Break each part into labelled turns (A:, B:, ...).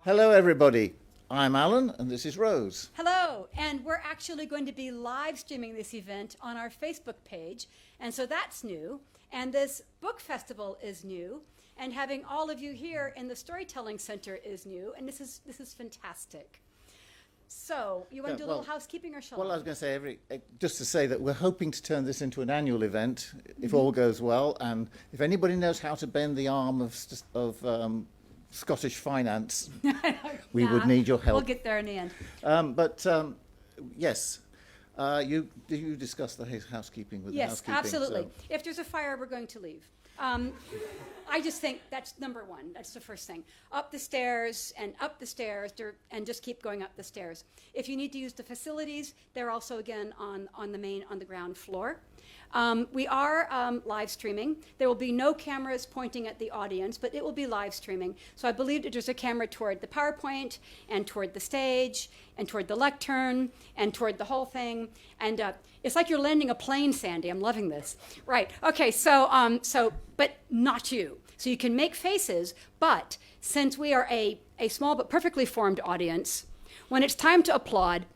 A: Hello everybody, I'm Alan and this is Rose.
B: Hello, and we're actually going to be live streaming this event on our Facebook page, and so that's new. And this book festival is new, and having all of you here in the Storytelling Centre is new, and this is fantastic. So, you want to do a little housekeeping, or shall I?
A: Well, I was going to say, just to say that we're hoping to turn this into an annual event, if all goes well, and if anybody knows how to bend the arm of Scottish finance, we would need your help.
B: We'll get there in the end.
A: Yes, you discuss the housekeeping with the housekeeping?
B: Yes, absolutely.
A: So.
B: If there's a fire, we're going to leave. I just think that's number one. That's the first thing. Up the stairs, and just keep going up the stairs. If you need to use the facilities, they're also, again, on the ground floor. We are live streaming. There will be no cameras pointing at the audience, but it will be live streaming. So I believe that there's a camera toward the PowerPoint and toward the stage and toward the lectern and toward the whole thing. And it's like you're landing a plane, Sandy. I'm loving this. Right. Okay. So but not you. So you can make faces, but since we are a small but perfectly formed audience, when it's time to applaud,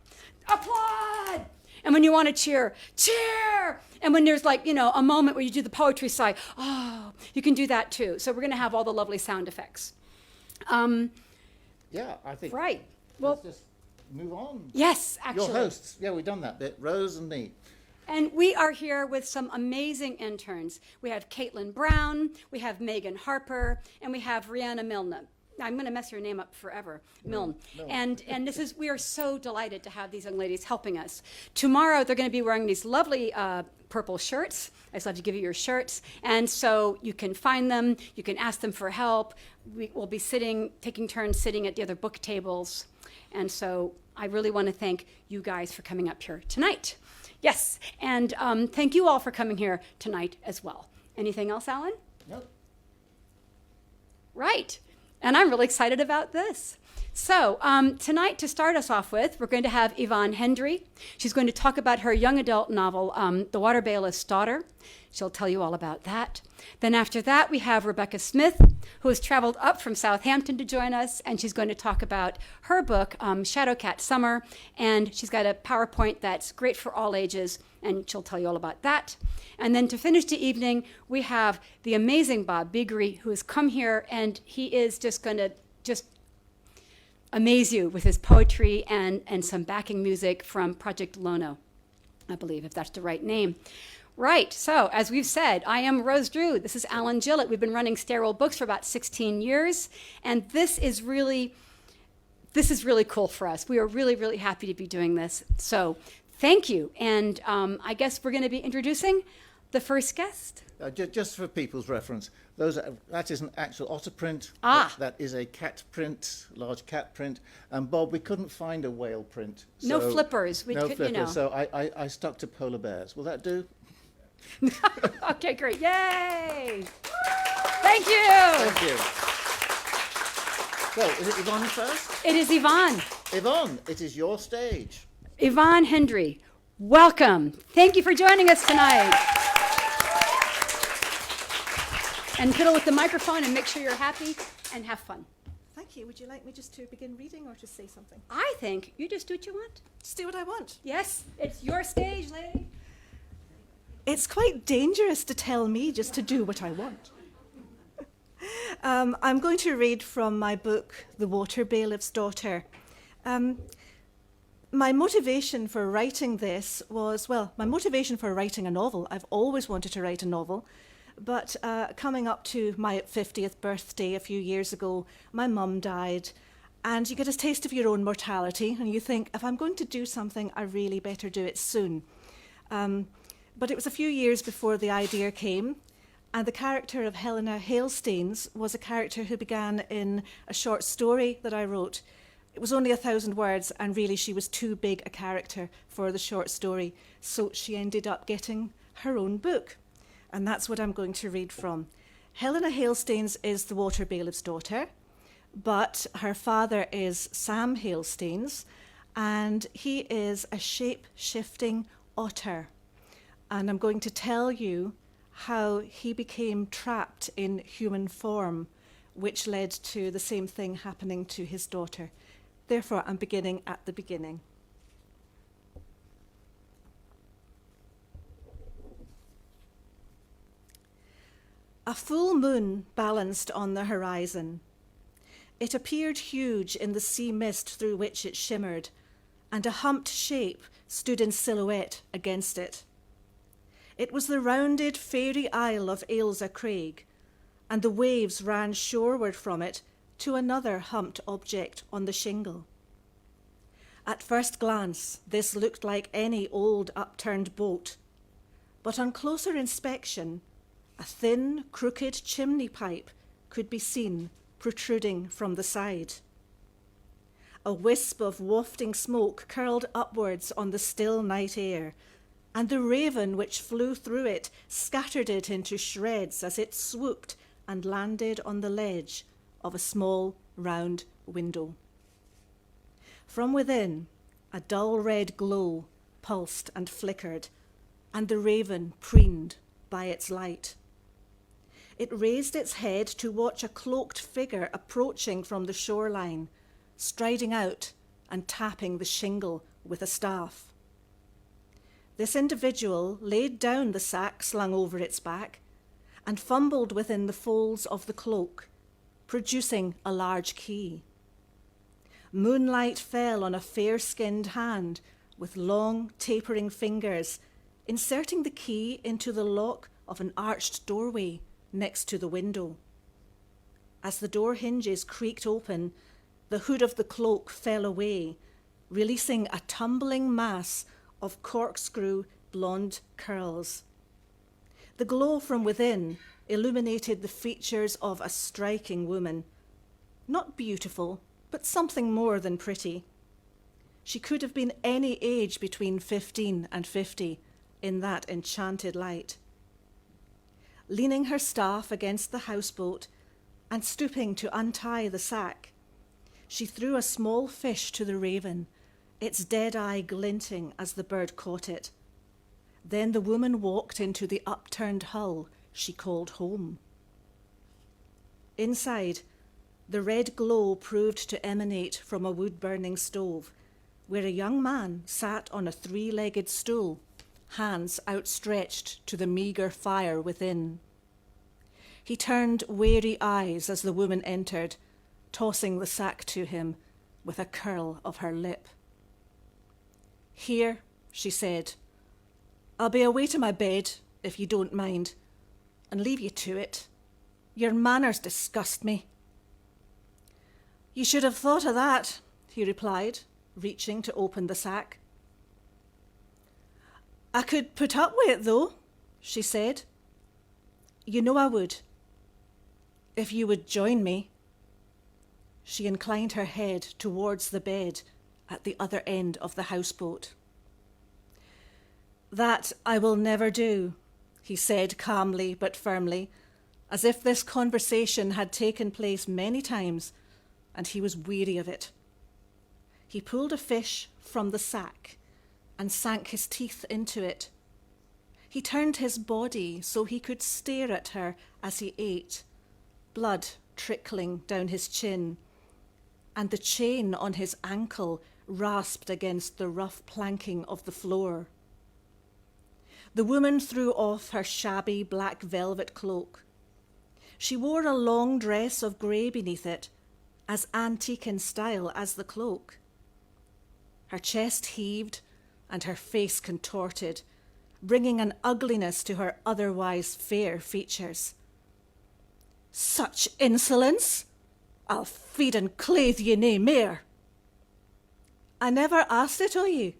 B: applaud! And when you want to cheer, cheer! And when there's a moment where you do the poetry sigh, oh, you can do that too. So we're going to have all the lovely sound effects.
A: Yeah, I think.
B: Right.
A: Let's just move on.
B: Yes, actually.
A: Your hosts. Yeah, we've done that bit. Rose and me.
B: And we are here with some amazing interns. We have Caitlin Brown, we have Megan Harper, and we have Rihanna Milne. I'm going to mess your name up forever, Milne.
A: No.
B: And we are so delighted to have these young ladies helping us. Tomorrow they're going to be wearing these lovely purple shirts. I just love to give you your shirts. And so you can find them, you can ask them for help. We will be taking turns sitting at the other book tables. And so I really want to thank you guys for coming up here tonight. Yes, and thank you all for coming here tonight as well. Anything else, Alan?
A: Nope.
B: Right. And I'm really excited about this. So tonight, to start us off with, we're going to have Yvonne Hendrie. She's going to talk about her young adult novel, The Water Bailiff's Daughter. She'll tell you all about that. Then after that, we have Rebecca Smith, who has traveled up from Southampton to join us, and she's going to talk about her book, Shadowcat Summer, and she's got a PowerPoint that's great for all ages, and she'll tell you all about that. And then to finish the evening, we have the amazing Bob Beagrie, who has come here, and he is just going to amaze you with his poetry and some backing music from Project Lono, I believe, if that's the right name. Right, so as we've said, I am Rose Drew. This is Alan Gillett. We've been running Stairwell Books for about 16 years, and this is really cool for us. We are really, really happy to be doing this. So thank you, and I guess we're going to be introducing the first guest.
A: Just for people's reference, that is an actual otter print. That is a cat print, large cat print. And Bob, we couldn't find a whale print.
B: No flippers.
A: No flippers. So I stuck to polar bears. Will that do?
B: Okay, great. Yay! Thank you.
A: Thank you. So, is it Yvonne first?
B: It is Yvonne.
A: Yvonne, it is your stage.
B: Yvonne Hendrie, welcome. Thank you for joining us tonight. And fiddle with the microphone and make sure you're happy and have fun.
C: Thank you. Would you like me just to begin reading or to say something?
B: I think you just do what you want.
C: Just do what I want.
B: Yes, it's your stage, lady.
C: It's quite dangerous to tell me just to do what I want. I'm going to read from my book, The Water Bailiff's Daughter. My motivation for writing this was, my motivation for writing a novel, I've always wanted to write a novel, but coming up to my 50th birthday a few years ago, my mum died, and you get a taste of your own mortality, and you think, if I'm going to do something, I really better do it soon. But it was a few years before the idea came, and the character of Helena Hailstains was a character who began in a short story that I wrote. It was only 1,000 words, and really she was too big a character for the short story, so she ended up getting her own book, and that's what I'm going to read from. Helena Hailstains is the Water Bailiff's daughter, but her father is Sam Hailstains, and he is a shape-shifting otter. And I'm going to tell you how he became trapped in human form which led to the same thing happening to his daughter. Therefore, I'm beginning at the beginning. A full moon balanced on the horizon. It appeared huge in the sea mist through which it shimmered, and a humped shape stood in silhouette against it. It was the rounded fairy isle of Ailsa Craig, and the waves ran shoreward from it to another humped object on the shingle. At first glance, this looked like any old upturned boat, but on closer inspection, a thin, crooked chimney pipe could be seen protruding from the side. A wisp of wafting smoke curled upwards on the still night air, and the raven which flew through it scattered it into shreds as it swooped and landed on the ledge of a small, round window. From within, a dull red glow pulsed and flickered, and the raven preened by its light. It raised its head to watch a cloaked figure approaching from the shoreline, striding out and tapping the shingle with a staff. This individual laid down the sack slung over its back and fumbled within the folds of the cloak, producing a large key. Moonlight fell on a fair-skinned hand with long, tapering fingers, inserting the key into the lock of an arched doorway next to the window. As the door hinges creaked open, the hood of the cloak fell away, releasing a tumbling mass of corkscrew blonde curls. The glow from within illuminated the features of a striking woman, not beautiful, but something more than pretty. She could have been any age between 15 and 50 in that enchanted light. Leaning her staff against the houseboat and stooping to untie the sack, she threw a small fish to the raven, its dead eye glinting as the bird caught it. Then the woman walked into the upturned hull she called home. Inside, the red glow proved to emanate from a wood-burning stove, where a young man sat on a three-legged stool, hands outstretched to the meagre fire within. He turned wary eyes as the woman entered, tossing the sack to him with a curl of her lip. "Here," she said. "I'll be away to my bed, if you don't mind, and leave you to it. Your manners disgust me." "You should have thought of that," he replied, reaching to open the sack. "I could put up with it, though," she said. "You know I would. If you would join me." She inclined her head towards the bed at the other end of the houseboat. "That I will never do," he said calmly but firmly, as if this conversation had taken place many times and he was weary of it. He pulled a fish from the sack and sank his teeth into it. He turned his body so he could stare at her as he ate, blood trickling down his chin, and the chain on his ankle rasped against the rough planking of the floor. The woman threw off her shabby black velvet cloak. She wore a long dress of grey beneath it, as antique in style as the cloak. Her chest heaved and her face contorted, bringing an ugliness to her otherwise fair features. "Such insolence! I'll feed and clothe ye nae mair." "I never asked it o' you,"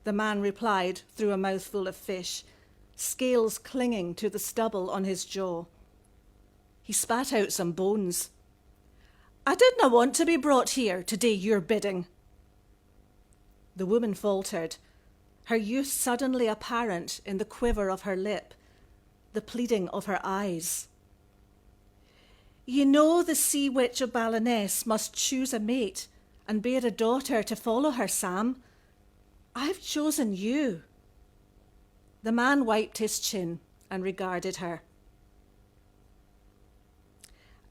C: the man replied through a mouthful of fish, scales clinging to the stubble on his jaw. He spat out some bones. "I didna want to be brought here to do your bidding." The woman faltered, her youth suddenly apparent in the quiver of her lip, the pleading of her eyes. "You know the sea witch of Balliness must choose a mate and bear a daughter to follow her, Sam. I've chosen you." The man wiped his chin and regarded her.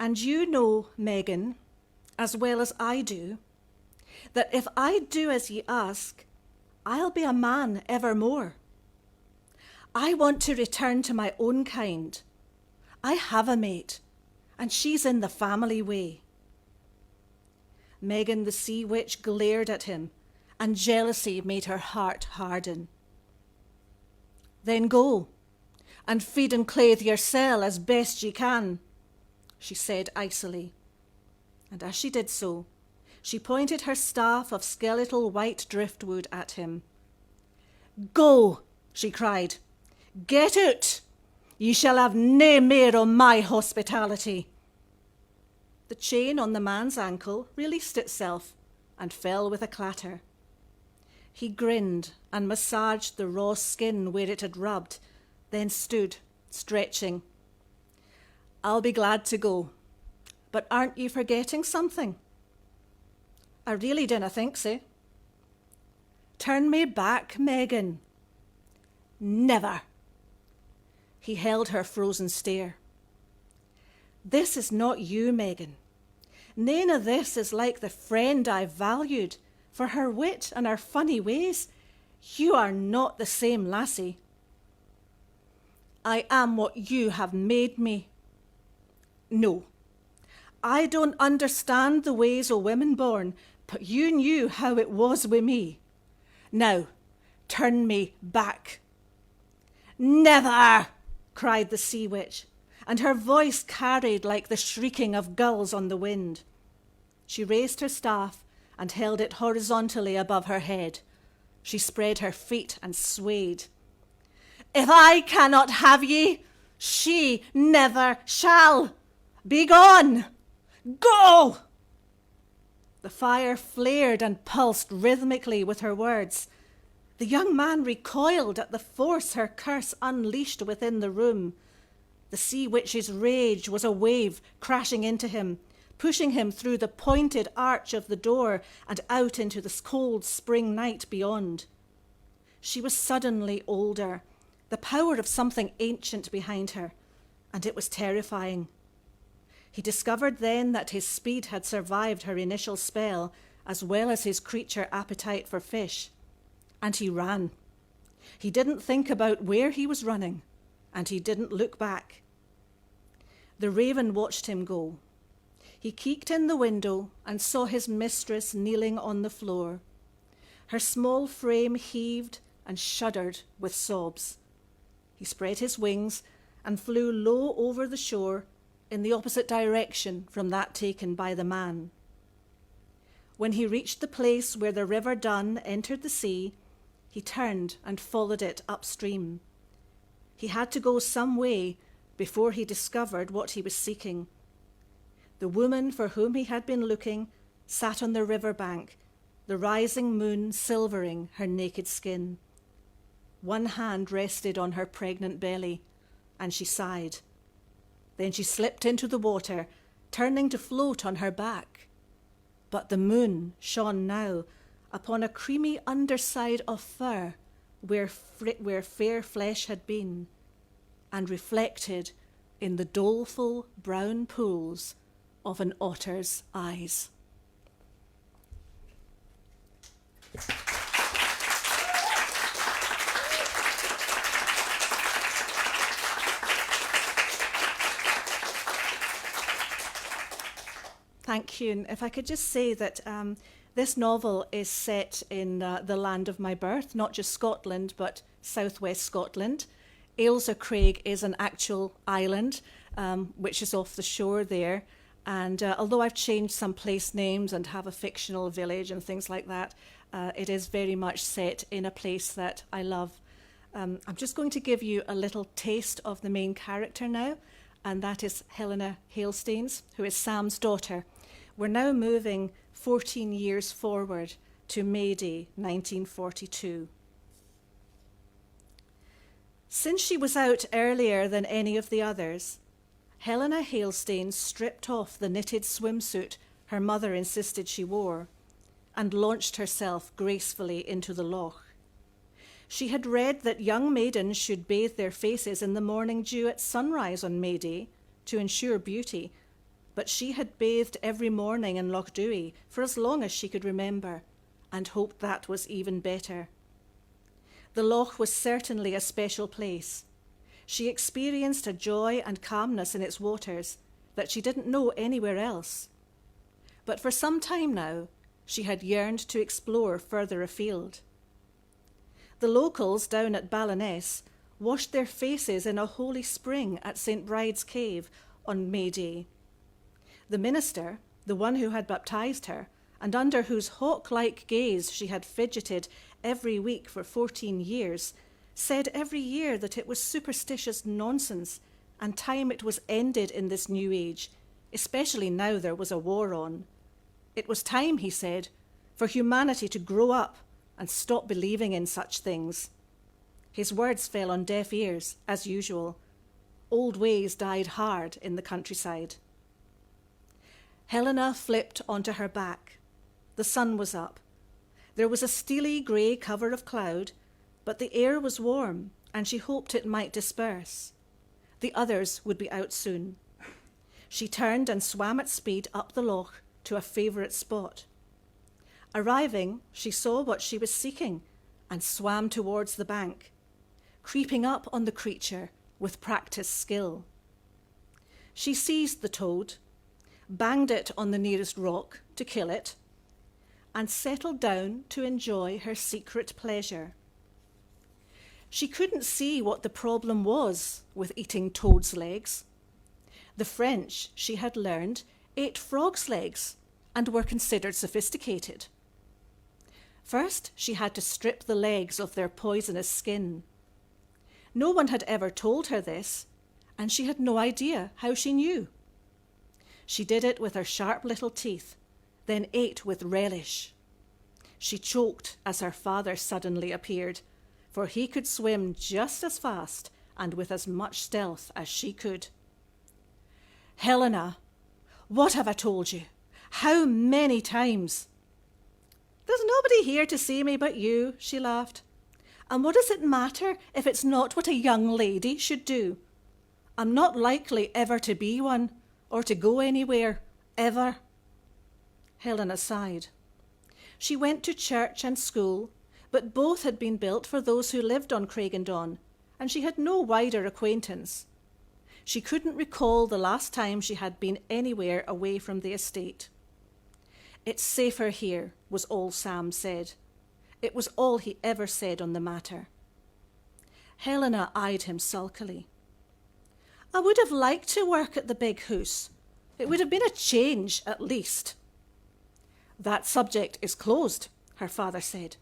C: And you know, Megan, as well as I do, that if I do as ye ask, I'll be a man evermore. I want to return to my own kind. I have a mate, and she's in the family way. Megan the sea witch glared at him, and jealousy made her heart harden. Then go, and feed and clothe yoursel as best ye can, she said icily. And as she did so, she pointed her staff of skeletal white driftwood at him. Go, she cried. Get out! Ye shall have nae mair o' my hospitality. The chain on the man's ankle released itself and fell with a clatter. He grinned and massaged the raw skin where it had rubbed, then stood, stretching. I'll be glad to go, but aren't you forgetting something? I really dinna think so. Turn me back, Megan. Never. He held her frozen stare. This is not you, Megan. Nane of this is like the friend I valued for her wit and her funny ways. You are not the same lassie. I am what you have made me. No, I don't understand the ways o' women born, but you knew how it was wi' me. Now, turn me back. Never! Cried the sea witch, and her voice carried like the shrieking of gulls on the wind. She raised her staff and held it horizontally above her head. She spread her feet and swayed. If I cannot have ye, she never shall. Be gone! Go! The fire flared and pulsed rhythmically with her words. The young man recoiled at the force her curse unleashed within the room. The sea witch's rage was a wave crashing into him, pushing him through the pointed arch of the door and out into the cold spring night beyond. She was suddenly older, the power of something ancient behind her, and it was terrifying. He discovered then that his speed had survived her initial spell, as well as his creature appetite for fish. And he ran. He didn't think about where he was running, and he didn't look back. The raven watched him go. He keeked in the window and saw his mistress kneeling on the floor. Her small frame heaved and shuddered with sobs. He spread his wings and flew low over the shore in the opposite direction from that taken by the man. When he reached the place where the River Dun entered the sea, he turned and followed it upstream. He had to go some way before he discovered what he was seeking. The woman for whom he had been looking sat on the river bank, the rising moon silvering her naked skin. One hand rested on her pregnant belly, and she sighed. Then she slipped into the water, turning to float on her back. But the moon shone now upon a creamy underside of fur where fair flesh had been, and reflected in the doleful brown pools of an otter's eyes. Thank you. And if I could just say that this novel is set in the land of my birth, not just Scotland, but southwest Scotland. Ailsa Craig is an actual island, which is off the shore there. And although I've changed some place names and have a fictional village and things like that, it is very much set in a place that I love. I'm just going to give you a little taste of the main character now, and that is Helena Hailstanes, who is Sam's daughter. We're now moving 14 years forward to May Day 1942. Since she was out earlier than any of the others, Helena Hailstanes stripped off the knitted swimsuit her mother insisted she wore and launched herself gracefully into the loch. She had read that young maidens should bathe their faces in the morning dew at sunrise on May Day to ensure beauty, but she had bathed every morning in Loch Dewey for as long as she could remember, and hoped that was even better. The loch was certainly a special place. She experienced a joy and calmness in its waters that she didn't know anywhere else. But for some time now, she had yearned to explore further afield. The locals down at Ballyness washed their faces in a holy spring at St. Bride's Cave on May Day. The minister, the one who had baptized her, and under whose hawk-like gaze she had fidgeted every week for 14 years, said every year that it was superstitious nonsense and time it was ended in this new age, especially now there was a war on. It was time, he said, for humanity to grow up and stop believing in such things. His words fell on deaf ears, as usual. Old ways died hard in the countryside. Helena flipped onto her back. The sun was up. There was a steely grey cover of cloud, but the air was warm, and she hoped it might disperse. The others would be out soon. She turned and swam at speed up the loch to a favourite spot. Arriving, she saw what she was seeking and swam towards the bank, creeping up on the creature with practised skill. She seized the toad, banged it on the nearest rock to kill it, and settled down to enjoy her secret pleasure. She couldn't see what the problem was with eating toad's legs. The French, she had learned, ate frogs' legs and were considered sophisticated. First, she had to strip the legs of their poisonous skin. No one had ever told her this, and she had no idea how she knew. She did it with her sharp little teeth, then ate with relish. She choked as her father suddenly appeared, for he could swim just as fast and with as much stealth as she could. "Helena, what have I told you? How many times?" "There's nobody here to see me but you," she laughed. "And what does it matter if it's not what a young lady should do? I'm not likely ever to be one, or to go anywhere, ever." Helena sighed. She went to church and school, but both had been built for those who lived on Craigendon, and she had no wider acquaintance. She couldn't recall the last time she had been anywhere away from the estate. "It's safer here," was all Sam said. It was all he ever said on the matter. Helena eyed him sulkily. "I would have liked to work at the big house. It would have been a change, at least." "That subject is closed," her father said.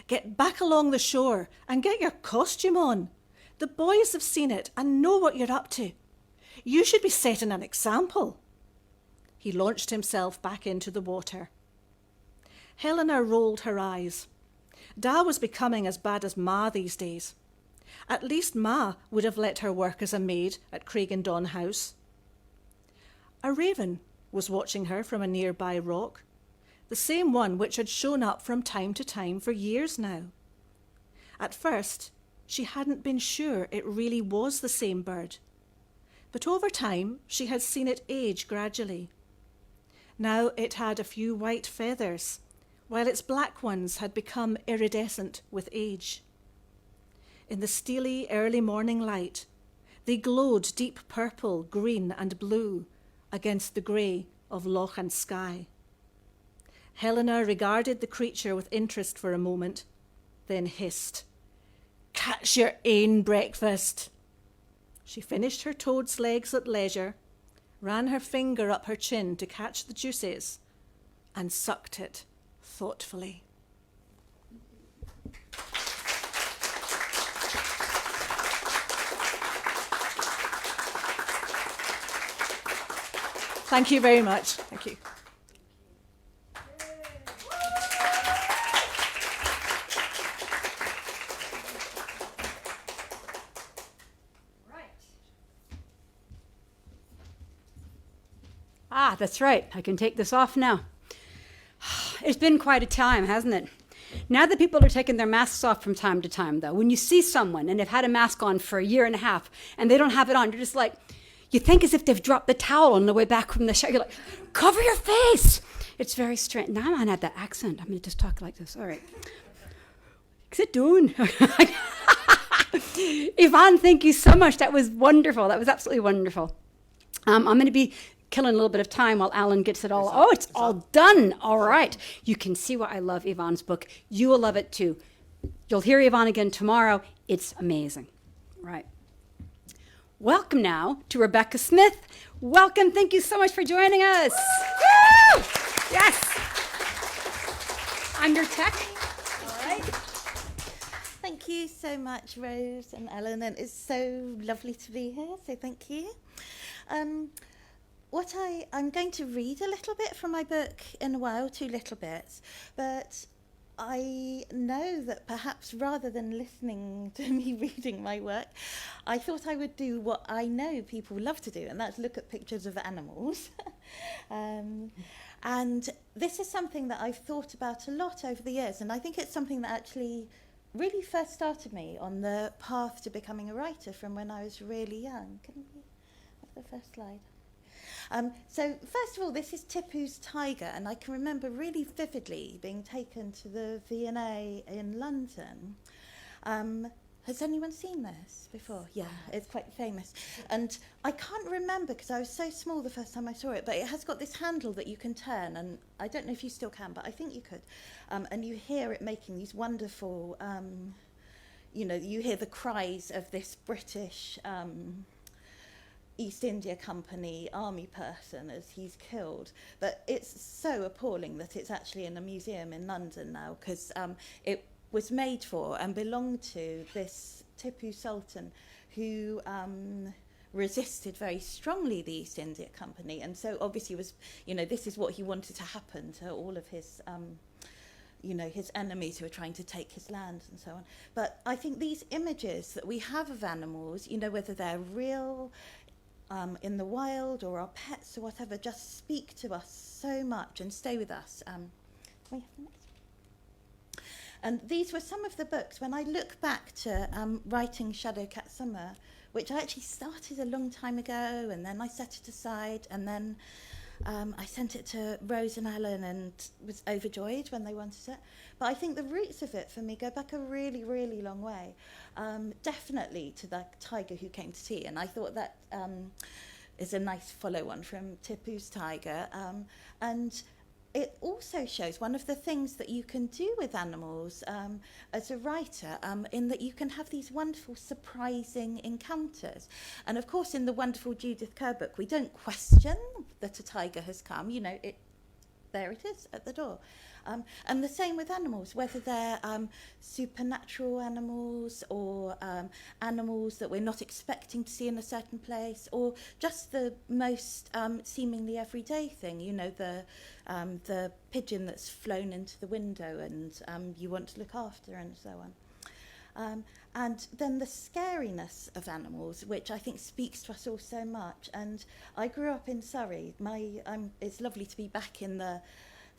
C: "Get back along the shore and get your costume on. The boys have seen it and know what you're up to. You should be setting an example." He launched himself back into the water. Helena rolled her eyes. Da was becoming as bad as Ma these days. At least Ma would have let her work as a maid at Craigendon House. A raven was watching her from a nearby rock, the same one which had shown up from time to time for years now. At first, she hadn't been sure it really was the same bird, but over time she had seen it age gradually. Now it had a few white feathers, while its black ones had become iridescent with age. In the steely early morning light, they glowed deep purple, green and blue against the grey of loch and sky. Helena regarded the creature with interest for a moment, then hissed, "Catch your ain breakfast." She finished her toad's legs at leisure, ran her finger up her chin to catch the juices, and sucked it thoughtfully. Thank you very much. Thank you.
B: Ah, that's right. I can take this off now. It's been quite a time, hasn't it? Now that people are taking their masks off from time to time, though, when you see someone and they've had a mask on for a year and a half and they don't have it on, you're just like, You think as if they've dropped the towel on the way back from the show. You're like, cover your face. It's very strange. Now I'm going to have that accent. I'm going to just talk like this. All right. Sit down. Yvonne, thank you so much. That was wonderful. That was absolutely wonderful. I'm going to be killing a little bit of time while Alan gets it all. Oh, it's all done. All right. You can see why I love Yvonne's book. You will love it too. You'll hear Yvonne again tomorrow. It's amazing. Right. Welcome now to Rebecca Smith. Welcome. Thank you so much for joining us. Woo! Yes. I'm your tech. All right.
D: Thank you so much, Rose and Ellen, and it's so lovely to be here, so thank you. I'm going to read a little bit from my book in a while, 2 little bits, but I know that perhaps rather than listening to me reading my work, I thought I would do what I know people love to do, and that's look at pictures of animals. And this is something that I've thought about a lot over the years, and I think it's something that actually really first started me on the path to becoming a writer from when I was really young. Can we have the first slide? So first of all, this is Tipu's tiger, and I can remember really vividly being taken to the V&A in London. Has anyone seen this before? Yeah, it's quite famous. And I can't remember because I was so small the first time I saw it, but it has got this handle that you can turn, and I don't know if you still can, but I think you could. And you hear it making these wonderful, you hear the cries of this British East India Company army person as he's killed. But it's so appalling that it's actually in a museum in London now, because it was made for and belonged to this Tipu Sultan who resisted very strongly the East India Company, and so obviously was, this is what he wanted to happen to all of his his enemies who were trying to take his land and so on. But I think these images that we have of animals, whether they're real in the wild or our pets or whatever, just speak to us so much and stay with us. Can we have the next? And these were some of the books. When I look back to writing Shadowcat Summer, which I actually started a long time ago, and then I set it aside, and then I sent it to Rose and Alan and was overjoyed when they wanted it. But I think the roots of it for me go back a really, really long way. Definitely to the tiger who came to tea, and I thought that is a nice follow-on from Tipu's tiger. And it also shows one of the things that you can do with animals as a writer, in that you can have these wonderful, surprising encounters. And of course, in the wonderful Judith Kerr book, we don't question that a tiger has come. There it is at the door. And the same with animals, whether they're supernatural animals or animals that we're not expecting to see in a certain place, or just the most seemingly everyday thing, the pigeon that's flown into the window and you want to look after, and so on. And then the scariness of animals, which I think speaks to us all so much. And I grew up in Surrey. It's lovely to be back in the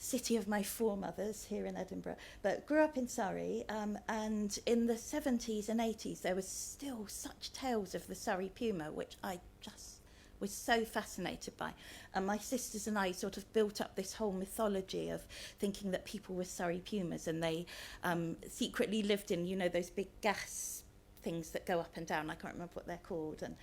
D: city of my foremothers here in Edinburgh, but grew up in Surrey, and in the 70s and 80s there was still such tales of the Surrey puma, which I just was so fascinated by. And my sisters and I sort of built up this whole mythology of thinking that people were Surrey pumas, and they secretly lived in, those big gas things that go up and down. I can't remember what they're called, and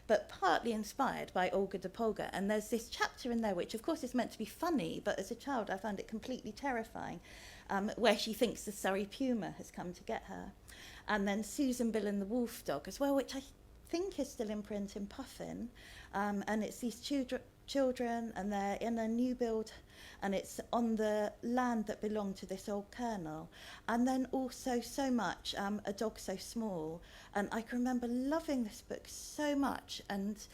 D: but partly inspired by Olga de Polga. And there's this chapter in there which of course is meant to be funny, but as a child I found it completely terrifying, where she thinks the Surrey puma has come to get her. And then Susan, Bill and the Wolf Dog as well, which I think is still in print in Puffin, and it's these children and they're in a new build, and it's on the land that belonged to this old colonel. And then also so much, A Dog So Small. And I can remember loving this book so much, and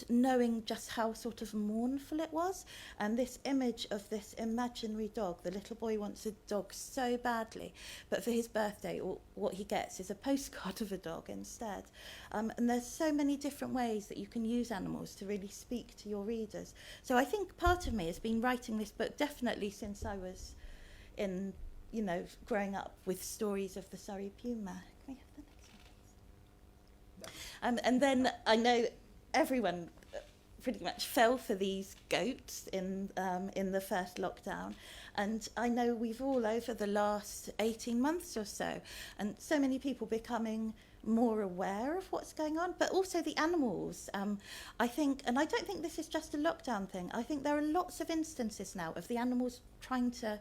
D: knowing just how sort of mournful it was. And this image of this imaginary dog, the little boy wants a dog so badly, but for his birthday what he gets is a postcard of a dog instead. And there's so many different ways that you can use animals to really speak to your readers. So I think part of me has been writing this book definitely since I was in, growing up with stories of the Surrey puma. Can we have the next one, please? And then I know everyone pretty much fell for these goats in the first lockdown. And I know we've all, over the last 18 months or so, and so many people becoming more aware of what's going on, but also the animals. I think, and I don't think this is just a lockdown thing, I think there are lots of instances now of the animals trying to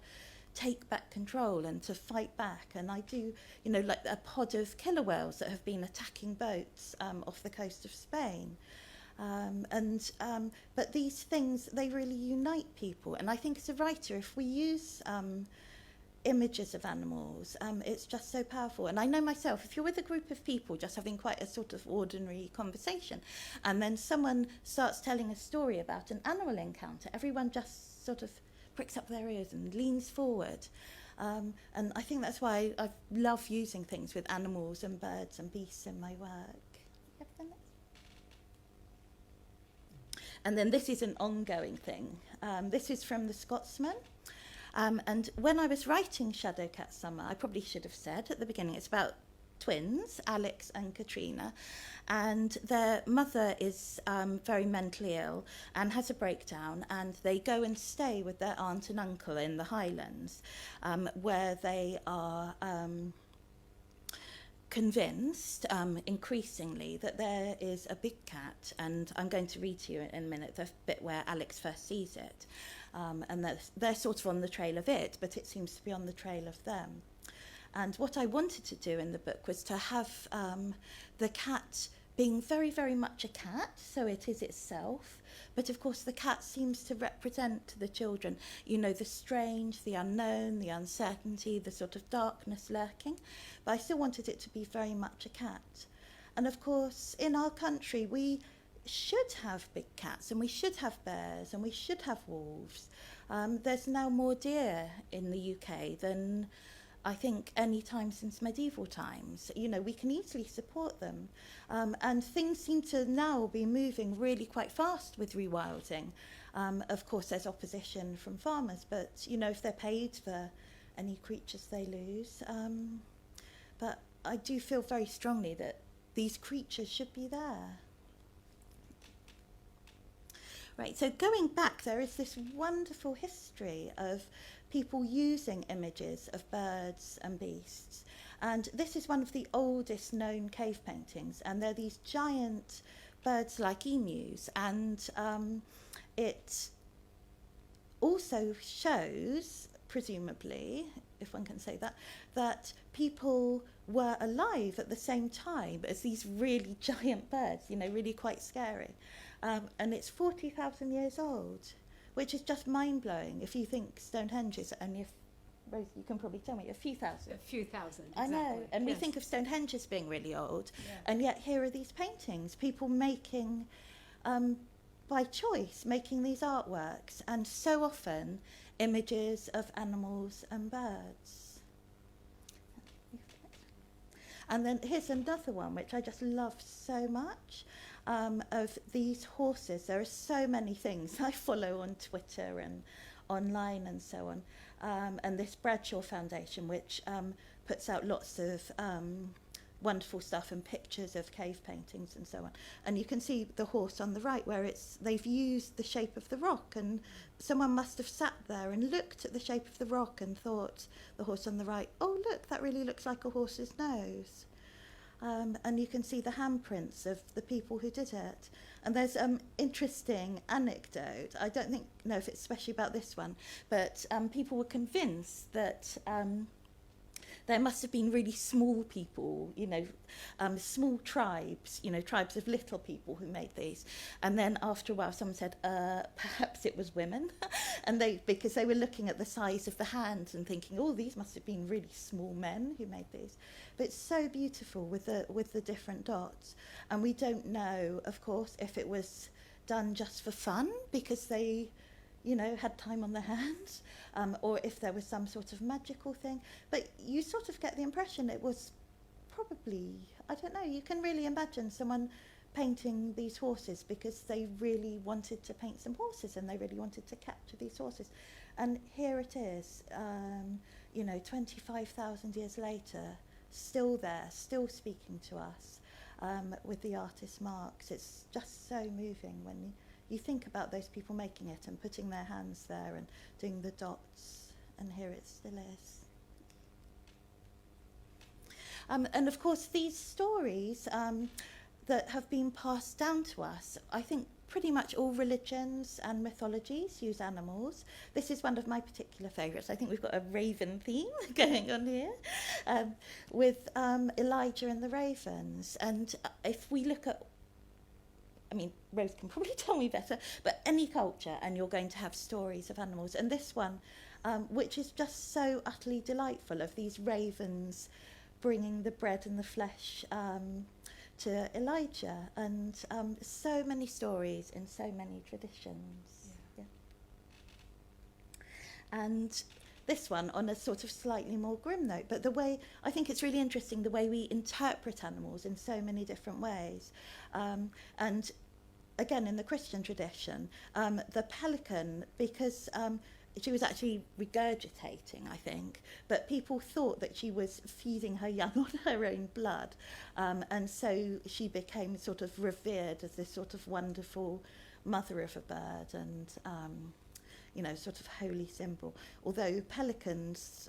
D: take back control and to fight back. And I do, you know, like a pod of killer whales that have been attacking boats off the coast of Spain. But these things, they really unite people. And I think as a writer, if we use images of animals, it's just so powerful. And I know myself, if you're with a group of people just having quite a sort of ordinary conversation, and then someone starts telling a story about an animal encounter, everyone just sort of pricks up their ears and leans forward. And I think that's why I love using things with animals and birds and beasts in my work. And then this is an ongoing thing. This is from The Scotsman. And when I was writing Shadowcat Summer, I probably should have said at the beginning, it's about twins, Alex and Katrina, and their mother is very mentally ill and has a breakdown, and they go and stay with their aunt and uncle in the Highlands, where they are convinced increasingly that there is a big cat, and I'm going to read to you in a minute the bit where Alex first sees it, and they're sort of on the trail of it, but it seems to be on the trail of them. And what I wanted to do in the book was to have the cat being very, very much a cat, so it is itself, but of course the cat seems to represent to the children, you know, the strange, the unknown, the uncertainty, the sort of darkness lurking, but I still wanted it to be very much a cat. And of course, in our country, we should have big cats, and we should have bears, and we should have wolves. There's now more deer in the UK than I think any time since medieval times. You know, we can easily support them. And things seem to now be moving really quite fast with rewilding. Of course, there's opposition from farmers, but, you know, if they're paid for any creatures they lose. But I do feel very strongly that these creatures should be there. Right, so going back, there is this wonderful history of people using images of birds and beasts. And this is one of the oldest known cave paintings, and they're these giant birds like emus. And it also shows, presumably, if one can say that, that people were alive at the same time as these really giant birds, you know, really quite scary. And it's 40,000 years old, which is just mind-blowing if you think Stonehenge is only, Rosie, you can probably tell me, a few thousand.
B: A few thousand,
D: I
B: exactly.
D: know, and
B: yes.
D: we think of Stonehenge as being really old,
B: Yeah.
D: and yet here are these paintings, people making, by choice, making these artworks, and so often images of animals and birds. And then here's another one, which I just love so much, of these horses. There are so many things I follow on Twitter and online and so on. And this Bradshaw Foundation, which puts out lots of wonderful stuff and pictures of cave paintings and so on. And you can see the horse on the right, where they've used the shape of the rock, and someone must have sat there and looked at the shape of the rock and thought, the horse on the right, oh look, that really looks like a horse's nose. And you can see the handprints of the people who did it. And there's interesting anecdote. I don't know if it's especially about this one, but people were convinced that there must have been really small people, you know, small tribes, you know, tribes of little people who made these. And then after a while, someone said, perhaps it was women, and because they were looking at the size of the hands and thinking, oh, these must have been really small men who made these. But it's so beautiful with the different dots. And we don't know, of course, if it was done just for fun because they, you know, had time on their hands, or if there was some sort of magical thing. But you sort of get the impression it was probably, I don't know, you can really imagine someone painting these horses because they really wanted to paint some horses and they really wanted to capture these horses. And here it is, you know, 25,000 years later, still there, still speaking to us. with the artist's marks. It's just so moving when you think about those people making it and putting their hands there and doing the dots, and here it still is. And of course, these stories that have been passed down to us, I think pretty much all religions and mythologies use animals. This is one of my particular favourites. I think we've got a raven theme going on here with Elijah and the ravens. And if we look at, I mean, Rose can probably tell me better, but any culture and you're going to have stories of animals. And this one, which is just so utterly delightful, of these ravens bringing the bread and the flesh to Elijah, and so many stories in so many traditions. Yeah. And this one on a sort of slightly more grim note, but the way, I think it's really interesting the way we interpret animals in so many different ways. And again, in the Christian tradition, the pelican, because she was actually regurgitating, I think, but people thought that she was feeding her young on her own blood, and so she became sort of revered as this sort of wonderful mother of a bird, and you know, sort of holy symbol. Although pelicans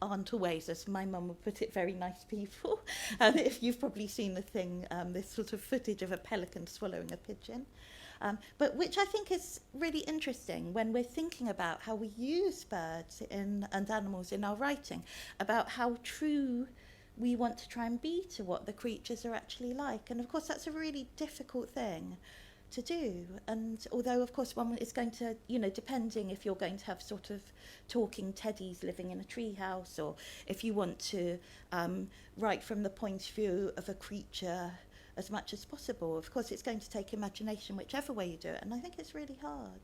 D: aren't always, as my mum would put it, very nice people. If you've probably seen the thing, this sort of footage of a pelican swallowing a pigeon. But which I think is really interesting when we're thinking about how we use birds and animals in our writing, about how true we want to try and be to what the creatures are actually like. And of course, that's a really difficult thing to do. And although, of course, one is going to, you know, depending if you're going to have sort of talking teddies living in a tree house, or if you want to write from the point of view of a creature as much as possible. Of course, it's going to take imagination whichever way you do it, and I think it's really hard.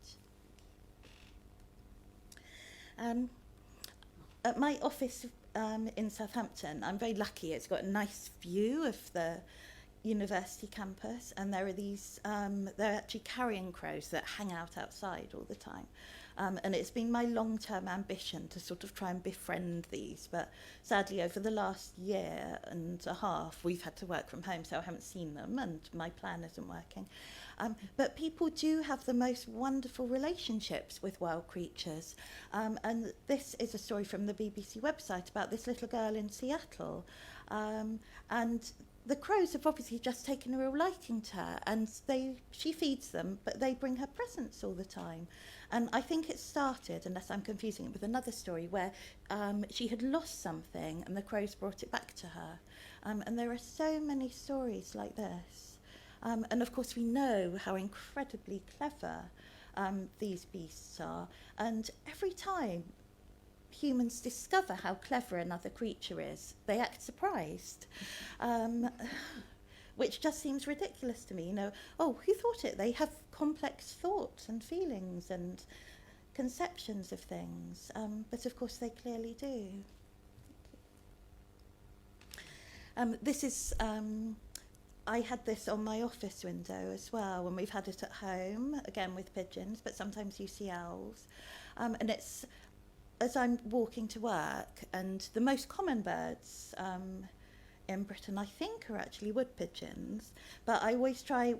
D: At my office in Southampton, I'm very lucky. It's got a nice view of the university campus, and there are these, they're actually carrion crows that hang out outside all the time. And it's been my long-term ambition to sort of try and befriend these, but sadly over the last year and a half we've had to work from home, so I haven't seen them and my plan isn't working. But people do have the most wonderful relationships with wild creatures, and this is a story from the BBC website about this little girl in Seattle, and the crows have obviously just taken a real liking to her, and she feeds them, but they bring her presents all the time. And I think it started, unless I'm confusing it with another story, where she had lost something and the crows brought it back to her. And there are so many stories like this. And of course we know how incredibly clever these beasts are. And every time humans discover how clever another creature is, they act surprised. Which just seems ridiculous to me, you know. Oh, who thought it? They have complex thoughts and feelings and conceptions of things, but of course they clearly do. This is, I had this on my office window as well, and we've had it at home, again with pigeons, but sometimes you see owls. And it's, as I'm walking to work, and the most common birds in Britain, I think, are actually wood pigeons, but I always try,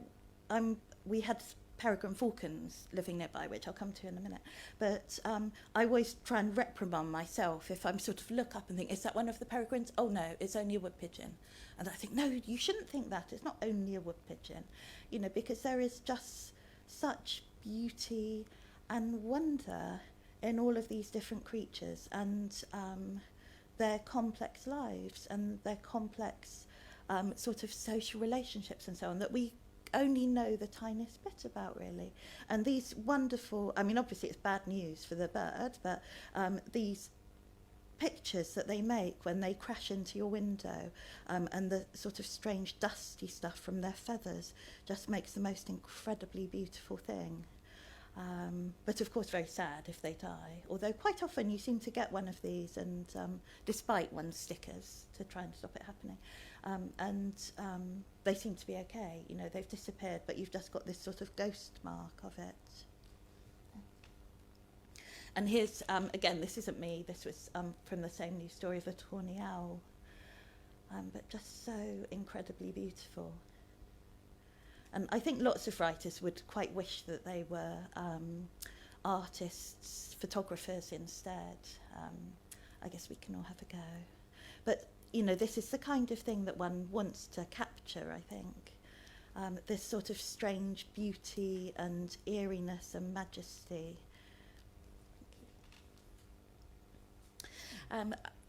D: we had peregrine falcons living nearby, which I'll come to in a minute, but I always try and reprimand myself if I'm sort of look up and think, is that one of the peregrines? Oh no, it's only a wood pigeon. And I think, no, you shouldn't think that, it's not only a wood pigeon, you know, because there is just such beauty and wonder in all of these different creatures, and their complex lives and their complex sort of social relationships and so on, that we only know the tiniest bit about, really. And these wonderful, I mean, obviously it's bad news for the bird, but these pictures that they make when they crash into your window, and the sort of strange dusty stuff from their feathers just makes the most incredibly beautiful thing. But of course very sad if they die, although quite often you seem to get one of these, and despite one's stickers to try and stop it happening, and they seem to be okay, you know, they've disappeared, but you've just got this sort of ghost mark of it. And here's, again, this isn't me, this was from the same news story of a tawny owl. but just so incredibly beautiful. And I think lots of writers would quite wish that they were artists, photographers instead. I guess we can all have a go. But, you know, this is the kind of thing that one wants to capture, I think. This sort of strange beauty and eeriness and majesty.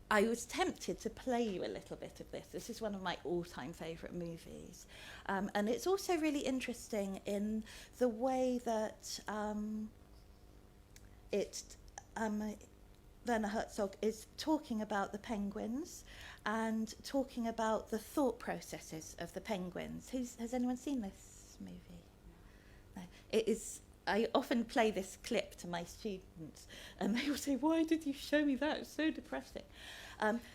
D: I was tempted to play you a little bit of this. This is one of my all-time favourite movies. And it's also really interesting in the way that Werner Herzog is talking about the penguins and talking about the thought processes of the penguins. Has anyone seen this movie? No. It is. I often play this clip to my students, and they will say, "Why did you show me that? It's so depressing."